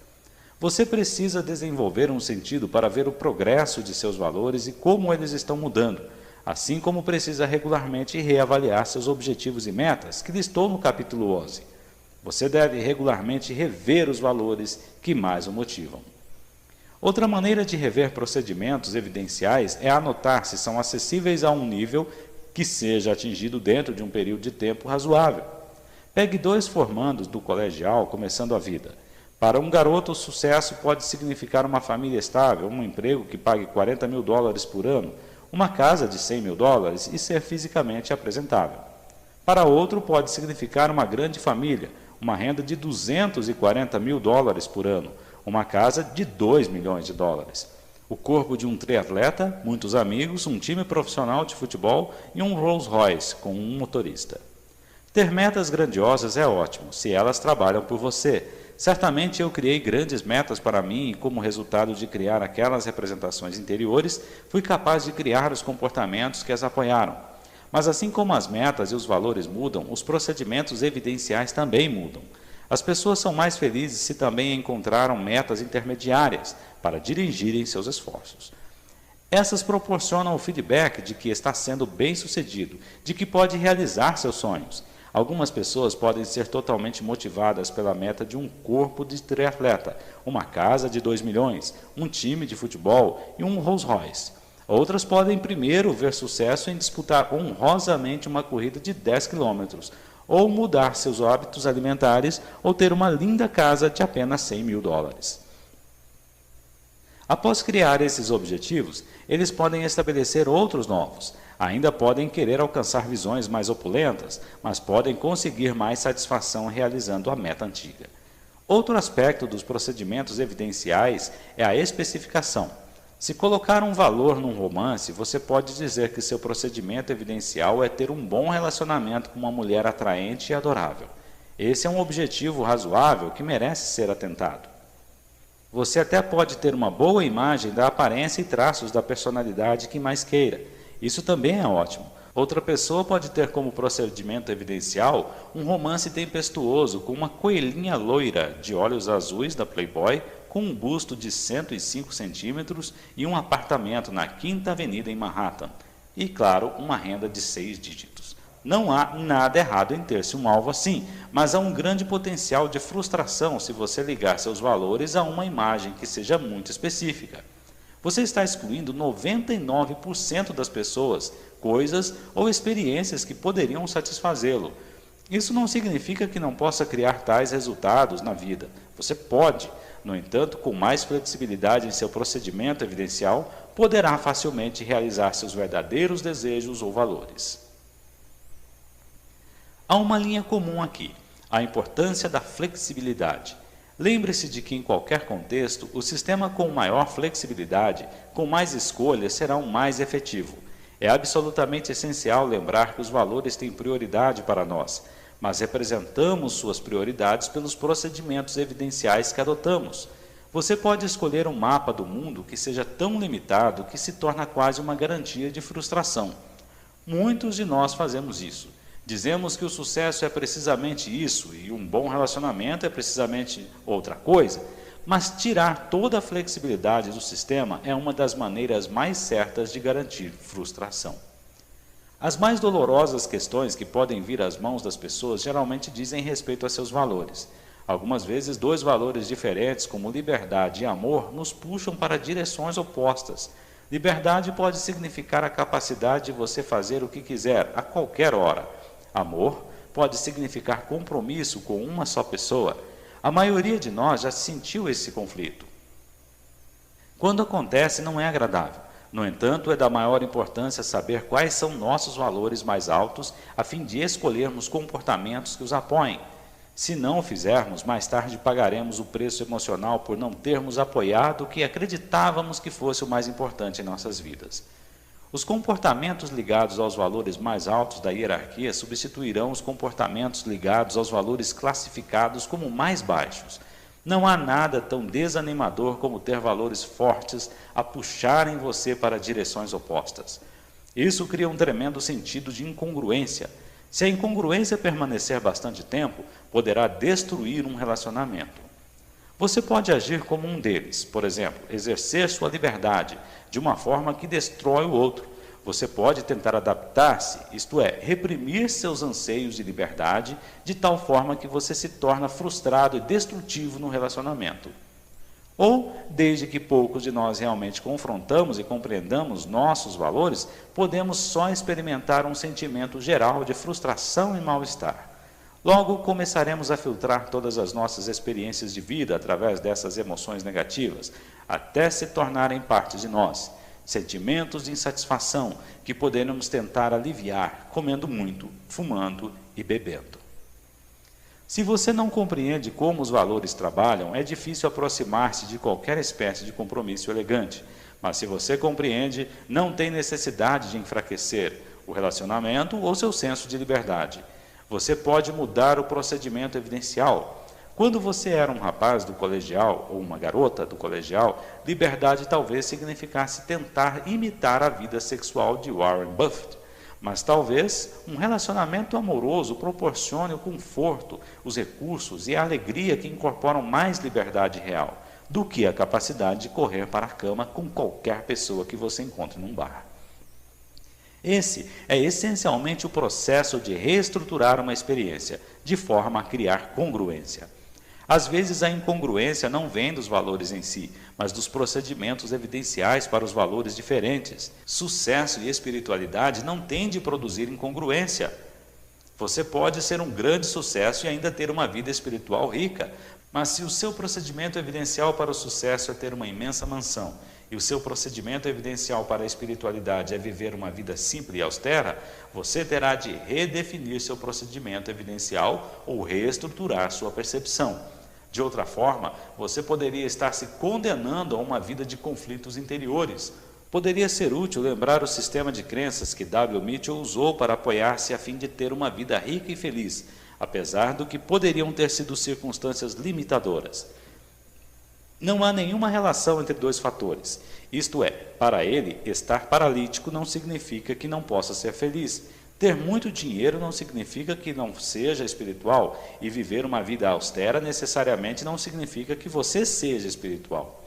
Você precisa desenvolver um sentido para ver o progresso de seus valores e como eles estão mudando, assim como precisa regularmente reavaliar seus objetivos e metas, que listou no capítulo 11. Você deve regularmente rever os valores que mais o motivam. Outra maneira de rever procedimentos evidenciais é anotar se são acessíveis a um nível que seja atingido dentro de um período de tempo razoável. Pegue 2 formandos do colegial começando a vida. Para um garoto, o sucesso pode significar uma família estável, um emprego que pague $40 mil por ano, uma casa de $100 mil e ser fisicamente apresentável. Para outro, pode significar uma grande família, uma renda de $240 mil por ano, uma casa de $2 milhões, o corpo de um triatleta, muitos amigos, um time profissional de futebol e um Rolls Royce com um motorista. Ter metas grandiosas é ótimo, se elas trabalham por você. Certamente eu criei grandes metas para mim e, como resultado de criar aquelas representações interiores, fui capaz de criar os comportamentos que as apoiaram. Mas assim como as metas e os valores mudam, os procedimentos evidenciais também mudam. As pessoas são mais felizes se também encontraram metas intermediárias para dirigirem seus esforços. Essas proporcionam o feedback de que está sendo bem-sucedido, de que pode realizar seus sonhos. Algumas pessoas podem ser totalmente motivadas pela meta de um corpo de triatleta, uma casa de $2 milhões, um time de futebol e um Rolls Royce. Outras podem primeiro ver sucesso em disputar honrosamente uma corrida de 10 quilômetros, ou mudar seus hábitos alimentares, ou ter uma linda casa de apenas $100 mil. Após criar esses objetivos, eles podem estabelecer outros novos. Ainda podem querer alcançar visões mais opulentas, mas podem conseguir mais satisfação realizando a meta antiga. Outro aspecto dos procedimentos evidenciais é a especificação. Se colocar um valor num romance, você pode dizer que seu procedimento evidencial é ter um bom relacionamento com uma mulher atraente e adorável. Esse é um objetivo razoável que merece ser atentado. Você até pode ter uma boa imagem da aparência e traços da personalidade que mais queira. Isso também é ótimo. Outra pessoa pode ter como procedimento evidencial um romance tempestuoso com uma coelhinha loira de olhos azuis da Playboy, com um busto de 105 centímetros e um apartamento na 5ª Avenida em Manhattan. E, claro, uma renda de 6 dígitos. Não há nada errado em ter-se um alvo assim, mas há um grande potencial de frustração se você ligar seus valores a uma imagem que seja muito específica. Você está excluindo 99% das pessoas, coisas ou experiências que poderiam satisfazê-lo. Isso não significa que não possa criar tais resultados na vida. Você pode. No entanto, com mais flexibilidade em seu procedimento evidencial, poderá facilmente realizar seus verdadeiros desejos ou valores. Há uma linha comum aqui, a importância da flexibilidade. Lembre-se de que em qualquer contexto, o sistema com maior flexibilidade, com mais escolhas, será o mais efetivo. É absolutamente essencial lembrar que os valores têm prioridade para nós, mas representamos suas prioridades pelos procedimentos evidenciais que adotamos. Você pode escolher um mapa do mundo que seja tão limitado que se torna quase uma garantia de frustração. Muitos de nós fazemos isso. Dizemos que o sucesso é precisamente isso e um bom relacionamento é precisamente outra coisa, mas tirar toda a flexibilidade do sistema é uma das maneiras mais certas de garantir frustração. As mais dolorosas questões que podem vir às mãos das pessoas geralmente dizem respeito a seus valores. Algumas vezes, dois valores diferentes, como liberdade e amor, nos puxam para direções opostas. Liberdade pode significar a capacidade de você fazer o que quiser, a qualquer hora. Amor pode significar compromisso com uma só pessoa. A maioria de nós já sentiu esse conflito. Quando acontece, não é agradável. No entanto, é da maior importância saber quais são nossos valores mais altos, a fim de escolhermos comportamentos que os apoiem. Se não o fizermos, mais tarde pagaremos o preço emocional por não termos apoiado o que acreditávamos que fosse o mais importante em nossas vidas. Os comportamentos ligados aos valores mais altos da hierarquia substituirão os comportamentos ligados aos valores classificados como mais baixos. Não há nada tão desanimador como ter valores fortes a puxarem você para direções opostas. Isso cria um tremendo sentido de incongruência. Se a incongruência permanecer bastante tempo, poderá destruir um relacionamento. Você pode agir como um deles, por exemplo, exercer sua liberdade de uma forma que destrói o outro. Você pode tentar adaptar-se, isto é, reprimir seus anseios de liberdade de tal forma que você se torna frustrado e destrutivo no relacionamento. Ou, desde que poucos de nós realmente confrontamos e compreendamos nossos valores, podemos só experimentar um sentimento geral de frustração e mal-estar. Logo, começaremos a filtrar todas as nossas experiências de vida através dessas emoções negativas, até se tornarem parte de nós. Sentimentos de insatisfação que poderemos tentar aliviar comendo muito, fumando e bebendo. Se você não compreende como os valores trabalham, é difícil aproximar-se de qualquer espécie de compromisso elegante. Mas se você compreende, não tem necessidade de enfraquecer o relacionamento ou seu senso de liberdade. Você pode mudar o procedimento evidencial. Quando você era um rapaz do colegial ou uma garota do colegial, liberdade talvez significasse tentar imitar a vida sexual de Warren Buffett. Mas talvez um relacionamento amoroso proporcione o conforto, os recursos e a alegria que incorporam mais liberdade real do que a capacidade de correr para a cama com qualquer pessoa que você encontre num bar. Esse é essencialmente o processo de reestruturar uma experiência, de forma a criar congruência. Às vezes a incongruência não vem dos valores em si, mas dos procedimentos evidenciais para os valores diferentes. Sucesso e espiritualidade não têm de produzir incongruência. Você pode ser um grande sucesso e ainda ter uma vida espiritual rica, mas se o seu procedimento evidencial para o sucesso é ter uma imensa mansão, e o seu procedimento evidencial para a espiritualidade é viver uma vida simples e austera, você terá de redefinir seu procedimento evidencial ou reestruturar sua percepção. De outra forma, você poderia estar se condenando a uma vida de conflitos interiores. Poderia ser útil lembrar o sistema de crenças que W. Mitchell usou para apoiar-se a fim de ter uma vida rica e feliz, apesar do que poderiam ter sido circunstâncias limitadoras. Não há nenhuma relação entre dois fatores. Isto é, para ele, estar paralítico não significa que não possa ser feliz. Ter muito dinheiro não significa que não seja espiritual, e viver uma vida austera necessariamente não significa que você seja espiritual.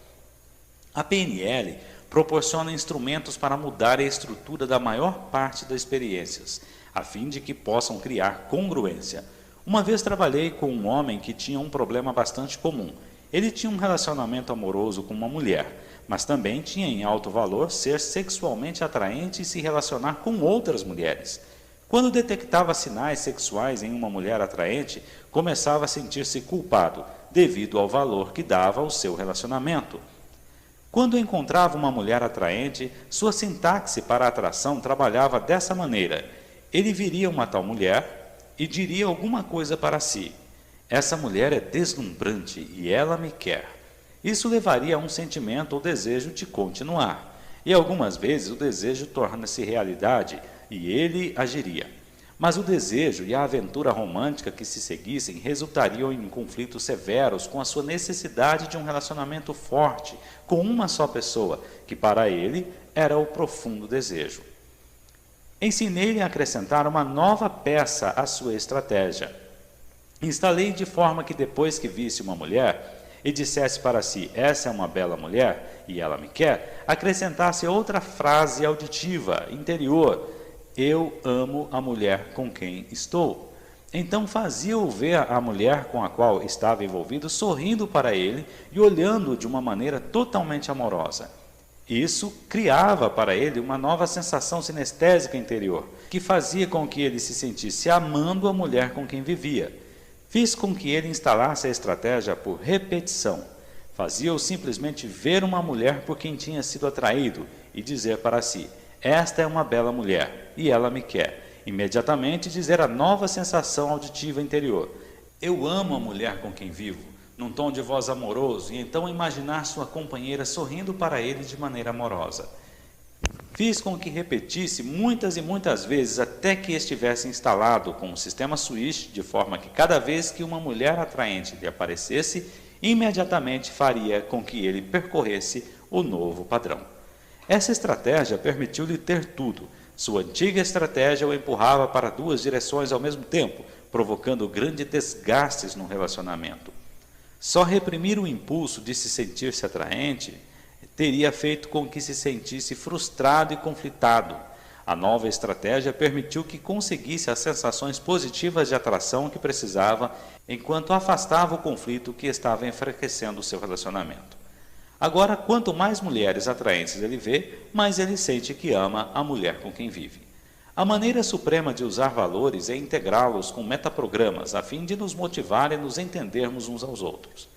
A PNL proporciona instrumentos para mudar a estrutura da maior parte das experiências, a fim de que possam criar congruência. Uma vez trabalhei com um homem que tinha um problema bastante comum. Ele tinha um relacionamento amoroso com uma mulher, mas também tinha em alto valor ser sexualmente atraente e se relacionar com outras mulheres. Quando detectava sinais sexuais em uma mulher atraente, começava a sentir-se culpado, devido ao valor que dava ao seu relacionamento. Quando encontrava uma mulher atraente, sua sintaxe para a atração trabalhava dessa maneira. Ele viria uma tal mulher e diria alguma coisa para si. Essa mulher é deslumbrante e ela me quer. Isso levaria a um sentimento ou desejo de continuar. E algumas vezes o desejo torna-se realidade e ele agiria. Mas o desejo e a aventura romântica que se seguissem resultariam em conflitos severos com a sua necessidade de um relacionamento forte com uma só pessoa, que para ele era o profundo desejo. Ensinei-lhe a acrescentar uma nova peça à sua estratégia. Instalei de forma que depois que visse uma mulher e dissesse para si, essa é uma bela mulher e ela me quer, acrescentasse outra frase auditiva, interior, eu amo a mulher com quem estou. Então fazia-o ver a mulher com a qual estava envolvido sorrindo para ele e olhando-o de uma maneira totalmente amorosa. Isso criava para ele uma nova sensação sinestésica interior, que fazia com que ele se sentisse amando a mulher com quem vivia. Fiz com que ele instalasse a estratégia por repetição. Fazia-o simplesmente ver uma mulher por quem tinha sido atraído e dizer para si, esta é uma bela mulher e ela me quer. Imediatamente dizer a nova sensação auditiva interior. Eu amo a mulher com quem vivo, num tom de voz amoroso, e então imaginar sua companheira sorrindo para ele de maneira amorosa. Fiz com que repetisse muitas e muitas vezes até que estivesse instalado com o sistema switch, de forma que cada vez que uma mulher atraente lhe aparecesse, imediatamente faria com que ele percorresse o novo padrão. Essa estratégia permitiu-lhe ter tudo. Sua antiga estratégia o empurrava para duas direções ao mesmo tempo, provocando grandes desgastes no relacionamento. Só reprimir o impulso de se sentir-se atraente teria feito com que se sentisse frustrado e conflitado. A nova estratégia permitiu que conseguisse as sensações positivas de atração que precisava, enquanto afastava o conflito que estava enfraquecendo o seu relacionamento. Agora, quanto mais mulheres atraentes ele vê, mais ele sente que ama a mulher com quem vive. A maneira suprema de usar valores é integrá-los com metaprogramas, a fim de nos motivar e nos entendermos uns aos outros.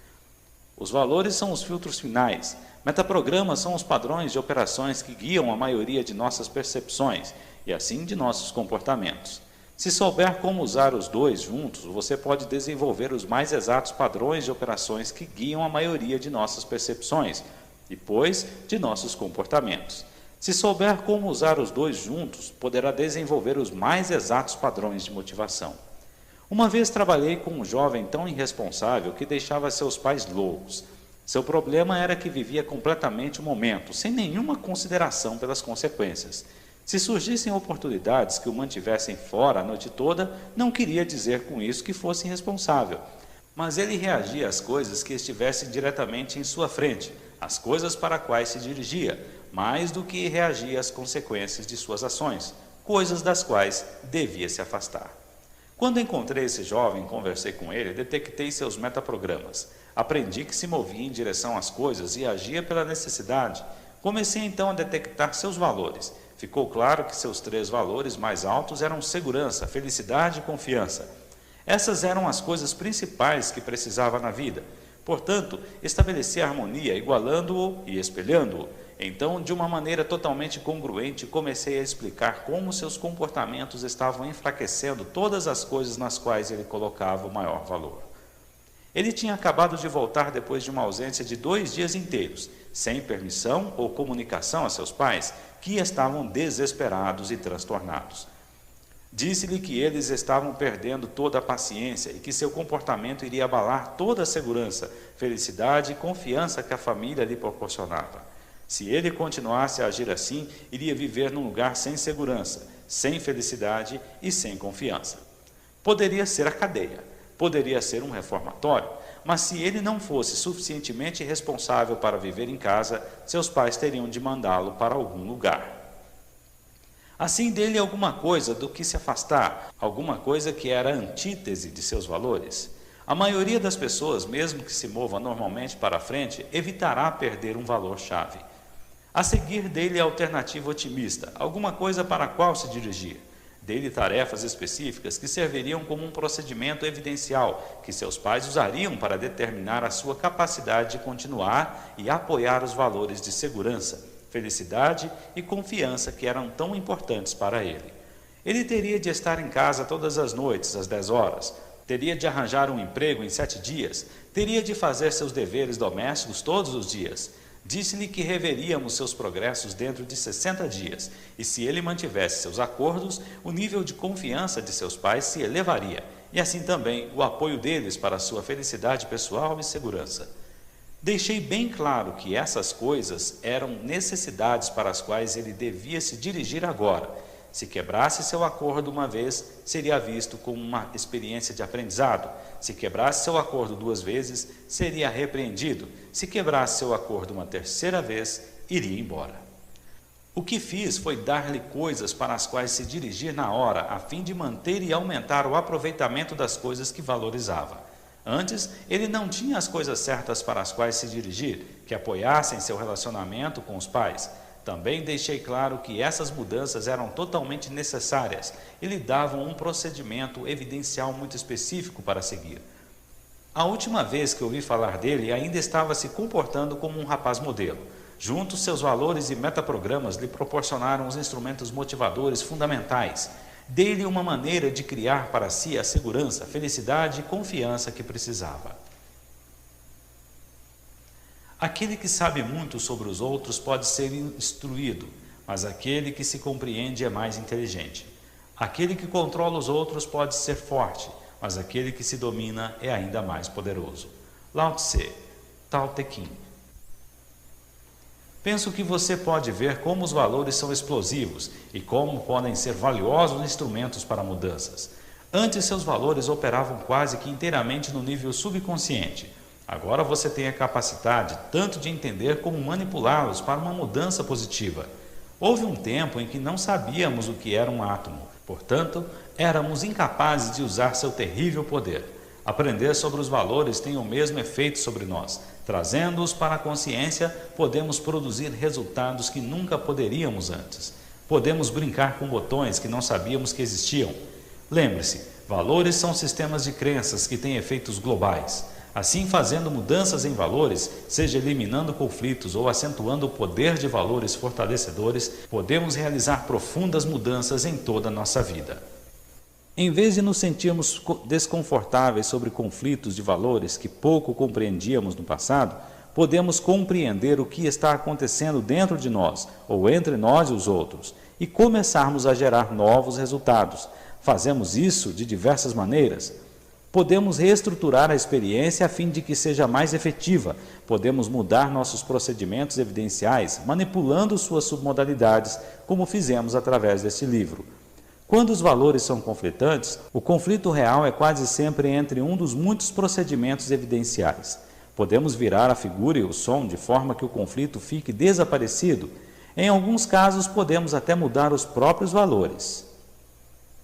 Os valores são os filtros finais. Metaprogramas são os padrões de operações que guiam a maioria de nossas percepções e, assim, de nossos comportamentos. Se souber como usar os dois juntos, você pode desenvolver os mais exatos padrões de operações que guiam a maioria de nossas percepções, e depois de nossos comportamentos. Se souber como usar os dois juntos, poderá desenvolver os mais exatos padrões de motivação. Uma vez trabalhei com um jovem tão irresponsável que deixava seus pais loucos. Seu problema era que vivia completamente o momento, sem nenhuma consideração pelas consequências. Se surgissem oportunidades que o mantivessem fora a noite toda, não queria dizer com isso que fosse irresponsável. Mas ele reagia às coisas que estivessem diretamente em sua frente, às coisas para as quais se dirigia, mais do que reagia às consequências de suas ações, coisas das quais devia se afastar. Quando encontrei esse jovem e conversei com ele, detectei seus metaprogramas. Aprendi que se movia em direção às coisas e agia pela necessidade. Comecei então a detectar seus valores. Ficou claro que seus 3 valores mais altos eram segurança, felicidade e confiança. Essas eram as coisas principais que precisava na vida. Portanto, estabeleci a harmonia, igualando-o e espelhando-o. Então, de uma maneira totalmente congruente, comecei a explicar como seus comportamentos estavam enfraquecendo todas as coisas nas quais ele colocava o maior valor. Ele tinha acabado de voltar depois de uma ausência de 2 dias inteiros, sem permissão ou comunicação a seus pais, que estavam desesperados e transtornados. Disse-lhe que eles estavam perdendo toda a paciência e que seu comportamento iria abalar toda a segurança, felicidade e confiança que a família lhe proporcionava. Se ele continuasse a agir assim, iria viver num lugar sem segurança, sem felicidade e sem confiança. Poderia ser a cadeia, poderia ser um reformatório, mas se ele não fosse suficientemente responsável para viver em casa, seus pais teriam de mandá-lo para algum lugar. Assim, dele alguma coisa do que se afastar, alguma coisa que era a antítese de seus valores. A maioria das pessoas, mesmo que se mova normalmente para a frente, evitará perder um valor-chave. A seguir, dele a alternativa otimista, alguma coisa para a qual se dirigir. Dele tarefas específicas que serviriam como um procedimento evidencial, que seus pais usariam para determinar a sua capacidade de continuar e apoiar os valores de segurança, felicidade e confiança que eram tão importantes para ele. Ele teria de estar em casa todas as noites, às 10 horas, teria de arranjar um emprego em 7 dias, teria de fazer seus deveres domésticos todos os dias. Disse-lhe que reveríamos seus progressos dentro de 60 dias, e se ele mantivesse seus acordos, o nível de confiança de seus pais se elevaria, e assim também o apoio deles para a sua felicidade pessoal e segurança. Deixei bem claro que essas coisas eram necessidades para as quais ele devia se dirigir agora. Se quebrasse seu acordo uma vez, seria visto como uma experiência de aprendizado. Se quebrasse seu acordo 2 vezes, seria repreendido. Se quebrasse seu acordo uma 3ª vez, iria embora. O que fiz foi dar-lhe coisas para as quais se dirigir na hora, a fim de manter e aumentar o aproveitamento das coisas que valorizava. Antes, ele não tinha as coisas certas para as quais se dirigir, que apoiassem seu relacionamento com os pais. Também deixei claro que essas mudanças eram totalmente necessárias e lhe davam um procedimento evidencial muito específico para seguir. A última vez que ouvi falar dele, ainda estava se comportando como um rapaz modelo. Juntos, seus valores e metaprogramas lhe proporcionaram os instrumentos motivadores fundamentais. Dei-lhe uma maneira de criar para si a segurança, felicidade e confiança que precisava. Aquele que sabe muito sobre os outros pode ser instruído, mas aquele que se compreende é mais inteligente. Aquele que controla os outros pode ser forte, mas aquele que se domina é ainda mais poderoso. Lao Tse, Tao Te Ching. Penso que você pode ver como os valores são explosivos e como podem ser valiosos instrumentos para mudanças. Antes, seus valores operavam quase que inteiramente no nível subconsciente. Agora você tem a capacidade tanto de entender como manipulá-los para uma mudança positiva. Houve um tempo em que não sabíamos o que era um átomo, portanto, éramos incapazes de usar seu terrível poder. Aprender sobre os valores tem o mesmo efeito sobre nós. Trazendo-os para a consciência, podemos produzir resultados que nunca poderíamos antes. Podemos brincar com botões que não sabíamos que existiam. Lembre-se, valores são sistemas de crenças que têm efeitos globais. Assim, fazendo mudanças em valores, seja eliminando conflitos ou acentuando o poder de valores fortalecedores, podemos realizar profundas mudanças em toda a nossa vida. Em vez de nos sentirmos desconfortáveis sobre conflitos de valores que pouco compreendíamos no passado, podemos compreender o que está acontecendo dentro de nós, ou entre nós e os outros, e começarmos a gerar novos resultados. Fazemos isso de diversas maneiras. Podemos reestruturar a experiência a fim de que seja mais efetiva. Podemos mudar nossos procedimentos evidenciais, manipulando suas submodalidades, como fizemos através deste livro. Quando os valores são conflitantes, o conflito real é quase sempre entre um dos muitos procedimentos evidenciais. Podemos virar a figura e o som de forma que o conflito fique desaparecido. Em alguns casos, podemos até mudar os próprios valores.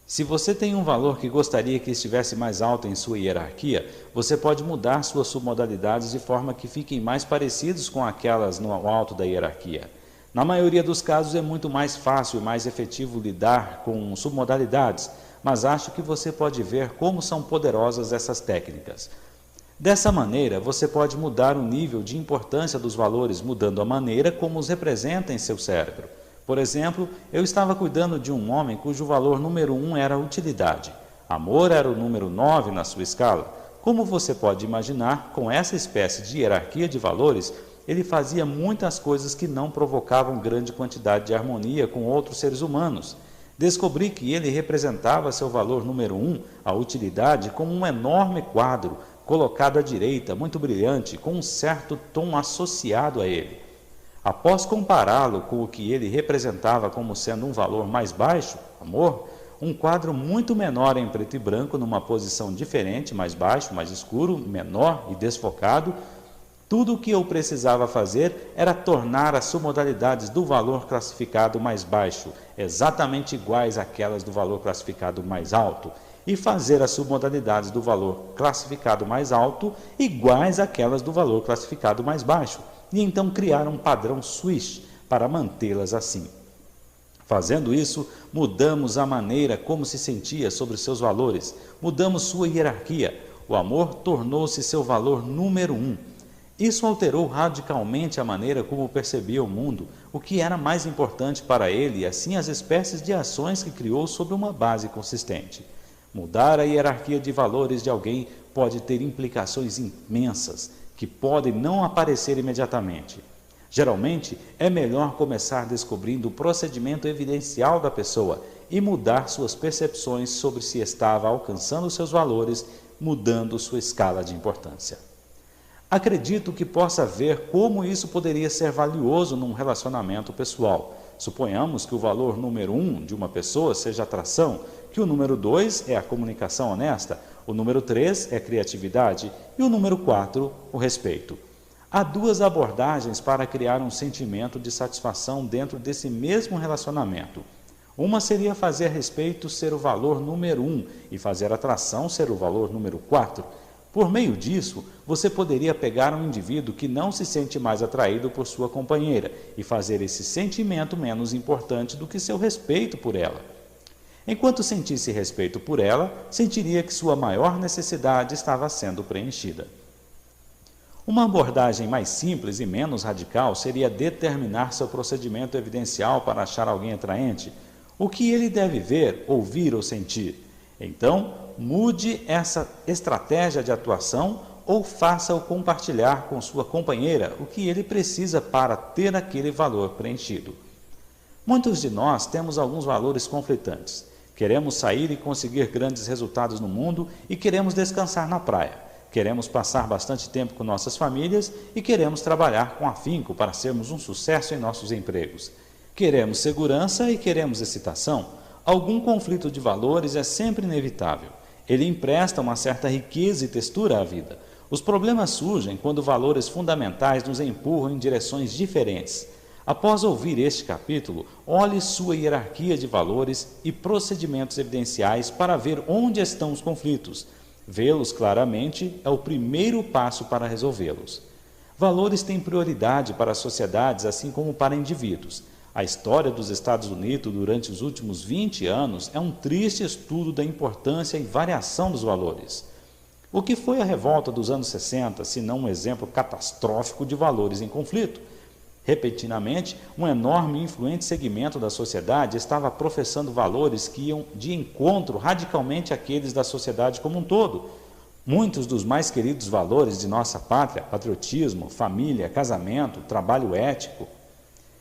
Se você tem um valor que gostaria que estivesse mais alto em sua hierarquia, você pode mudar suas submodalidades de forma que fiquem mais parecidos com aquelas no alto da hierarquia. Na maioria dos casos é muito mais fácil e mais efetivo lidar com submodalidades, mas acho que você pode ver como são poderosas essas técnicas. Dessa maneira, você pode mudar o nível de importância dos valores, mudando a maneira como os representa em seu cérebro. Por exemplo, eu estava cuidando de um homem cujo valor número 1 era utilidade. Amor era o número 9 na sua escala. Como você pode imaginar, com essa espécie de hierarquia de valores, ele fazia muitas coisas que não provocavam grande quantidade de harmonia com outros seres humanos. Descobri que ele representava seu valor número 1, a utilidade, como um enorme quadro, colocado à direita, muito brilhante, com um certo tom associado a ele. Após compará-lo com o que ele representava como sendo um valor mais baixo, amor, um quadro muito menor em preto e branco, numa posição diferente, mais baixo, mais escuro, menor e desfocado, tudo o que eu precisava fazer era tornar as submodalidades do valor classificado mais baixo exatamente iguais àquelas do valor classificado mais alto e fazer as submodalidades do valor classificado mais alto iguais àquelas do valor classificado mais baixo, e então criar um padrão Swiss para mantê-las assim. Fazendo isso, mudamos a maneira como se sentia sobre seus valores, mudamos sua hierarquia. O amor tornou-se seu valor número 1. Isso alterou radicalmente a maneira como percebia o mundo, o que era mais importante para ele e assim as espécies de ações que criou sobre uma base consistente. Mudar a hierarquia de valores de alguém pode ter implicações imensas, que podem não aparecer imediatamente. Geralmente, é melhor começar descobrindo o procedimento evidencial da pessoa e mudar suas percepções sobre se estava alcançando seus valores, mudando sua escala de importância. Acredito que possa ver como isso poderia ser valioso num relacionamento pessoal. Suponhamos que o valor número 1 de uma pessoa seja atração, que o número 2 é a comunicação honesta, o número 3 é a criatividade e o número 4, o respeito. Há duas abordagens para criar um sentimento de satisfação dentro desse mesmo relacionamento. Uma seria fazer respeito ser o valor número 1 e fazer atração ser o valor número 4. Por meio disso, você poderia pegar um indivíduo que não se sente mais atraído por sua companheira e fazer esse sentimento menos importante do que seu respeito por ela. Enquanto sentisse respeito por ela, sentiria que sua maior necessidade estava sendo preenchida. Uma abordagem mais simples e menos radical seria determinar seu procedimento evidencial para achar alguém atraente, o que ele deve ver, ouvir ou sentir. Então, mude essa estratégia de atuação ou faça-o compartilhar com sua companheira o que ele precisa para ter aquele valor preenchido. Muitos de nós temos alguns valores conflitantes. Queremos sair e conseguir grandes resultados no mundo e queremos descansar na praia. Queremos passar bastante tempo com nossas famílias e queremos trabalhar com afinco para sermos um sucesso em nossos empregos. Queremos segurança e queremos excitação. Algum conflito de valores é sempre inevitável. Ele empresta uma certa riqueza e textura à vida. Os problemas surgem quando valores fundamentais nos empurram em direções diferentes. Após ouvir este capítulo, olhe sua hierarquia de valores e procedimentos evidenciais para ver onde estão os conflitos. Vê-los claramente é o primeiro passo para resolvê-los. Valores têm prioridade para sociedades assim como para indivíduos. A história dos Estados Unidos durante os últimos 20 anos é um triste estudo da importância e variação dos valores. O que foi a revolta dos anos 60, se não um exemplo catastrófico de valores em conflito? Repentinamente, um enorme e influente segmento da sociedade estava professando valores que iam de encontro radicalmente àqueles da sociedade como um todo. Muitos dos mais queridos valores de nossa pátria, patriotismo, família, casamento, trabalho ético,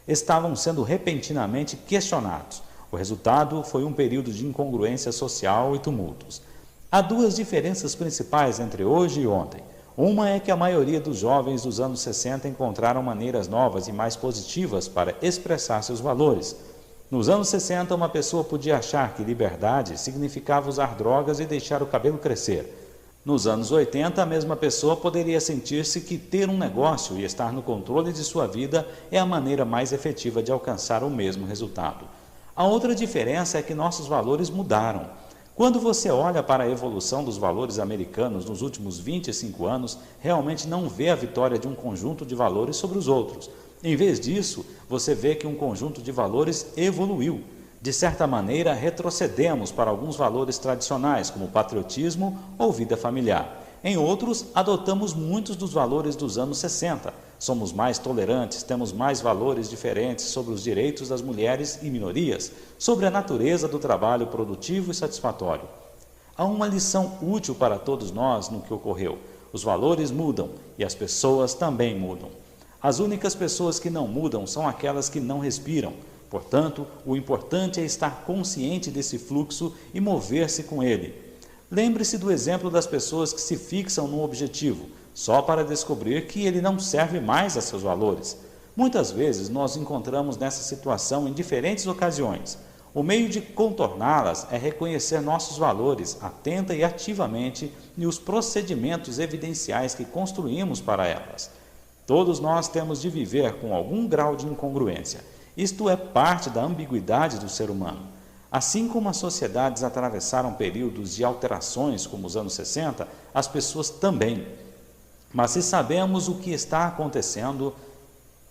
estavam sendo repentinamente questionados. O resultado foi um período de incongruência social e tumultos. Há duas diferenças principais entre hoje e ontem. Uma é que a maioria dos jovens dos anos 60 encontraram maneiras novas e mais positivas para expressar seus valores. Nos anos 60, uma pessoa podia achar que liberdade significava usar drogas e deixar o cabelo crescer. Nos anos 80, a mesma pessoa poderia sentir-se que ter um negócio e estar no controle de sua vida é a maneira mais efetiva de alcançar o mesmo resultado. A outra diferença é que nossos valores mudaram. Quando você olha para a evolução dos valores americanos nos últimos 25 anos, realmente não vê a vitória de um conjunto de valores sobre os outros. Em vez disso, você vê que um conjunto de valores evoluiu. De certa maneira, retrocedemos para alguns valores tradicionais, como patriotismo ou vida familiar. Em outros, adotamos muitos dos valores dos anos 60. Somos mais tolerantes, temos mais valores diferentes sobre os direitos das mulheres e minorias, sobre a natureza do trabalho produtivo e satisfatório. Há uma lição útil para todos nós no que ocorreu. Os valores mudam e as pessoas também mudam. As únicas pessoas que não mudam são aquelas que não respiram. Portanto, o importante é estar consciente desse fluxo e mover-se com ele. Lembre-se do exemplo das pessoas que se fixam num objetivo, só para descobrir que ele não serve mais a seus valores. Muitas vezes nós encontramos nessa situação em diferentes ocasiões. O meio de contorná-las é reconhecer nossos valores atenta e ativamente e os procedimentos evidenciais que construímos para elas. Todos nós temos de viver com algum grau de incongruência. Isto é parte da ambiguidade do ser humano. Assim como as sociedades atravessaram períodos de alterações, como os anos 60, as pessoas também. Mas se sabemos o que está acontecendo,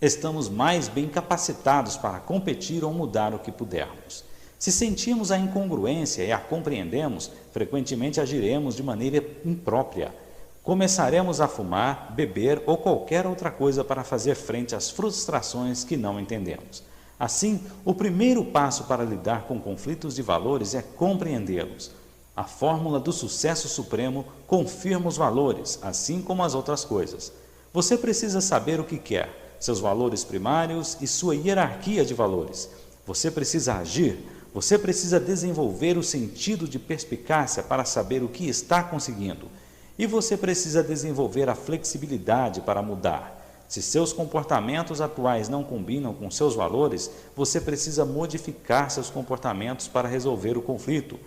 estamos mais bem capacitados para competir ou mudar o que pudermos. Se sentimos a incongruência e a compreendemos, frequentemente agiremos de maneira imprópria. Começaremos a fumar, beber ou qualquer outra coisa para fazer frente às frustrações que não entendemos. Assim, o primeiro passo para lidar com conflitos de valores é compreendê-los. A fórmula do sucesso supremo confirma os valores, assim como as outras coisas. Você precisa saber o que quer, seus valores primários e sua hierarquia de valores. Você precisa agir, você precisa desenvolver o sentido de perspicácia para saber o que está conseguindo. E você precisa desenvolver a flexibilidade para mudar. Se seus comportamentos atuais não combinam com seus valores, você precisa modificar seus comportamentos para resolver o conflito.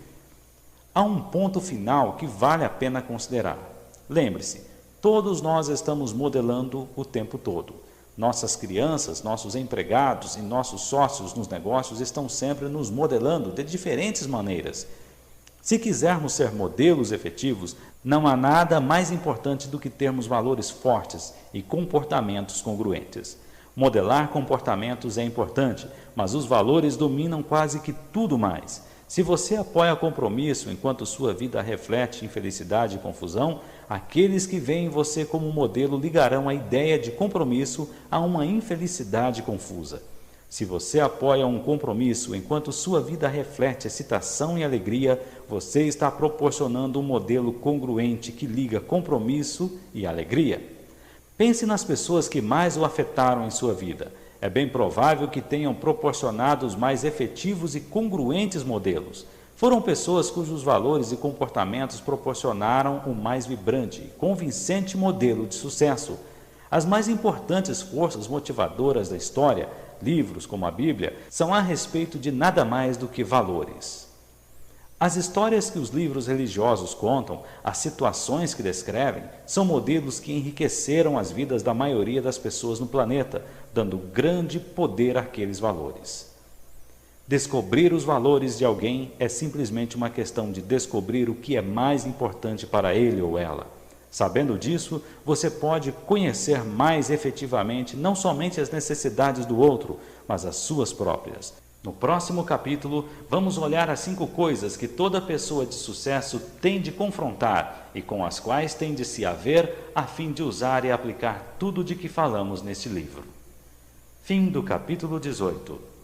Há um ponto final que vale a pena considerar. Lembre-se, todos nós estamos modelando o tempo todo. Nossas crianças, nossos empregados e nossos sócios nos negócios estão sempre nos modelando de diferentes maneiras. Se quisermos ser modelos efetivos, não há nada mais importante do que termos valores fortes e comportamentos congruentes. Modelar comportamentos é importante, mas os valores dominam quase que tudo mais. Se você apoia compromisso enquanto sua vida reflete infelicidade e confusão, aqueles que veem você como modelo ligarão a ideia de compromisso a uma infelicidade confusa. Se você apoia um compromisso enquanto sua vida reflete excitação e alegria, você está proporcionando um modelo congruente que liga compromisso e alegria. Pense nas pessoas que mais o afetaram em sua vida. É bem provável que tenham proporcionado os mais efetivos e congruentes modelos. Foram pessoas cujos valores e comportamentos proporcionaram o mais vibrante e convincente modelo de sucesso. As mais importantes forças motivadoras da história, livros como a Bíblia, são a respeito de nada mais do que valores. As histórias que os livros religiosos contam, as situações que descrevem, são modelos que enriqueceram as vidas da maioria das pessoas no planeta, dando grande poder àqueles valores. Descobrir os valores de alguém é simplesmente uma questão de descobrir o que é mais importante para ele ou ela. Sabendo disso, você pode conhecer mais efetivamente não somente as necessidades do outro, mas as suas próprias. No próximo capítulo, vamos olhar as 5 coisas que toda pessoa de sucesso tem de confrontar e com as quais tem de se haver a fim de usar e aplicar tudo de que falamos neste livro. Fim do capítulo 18.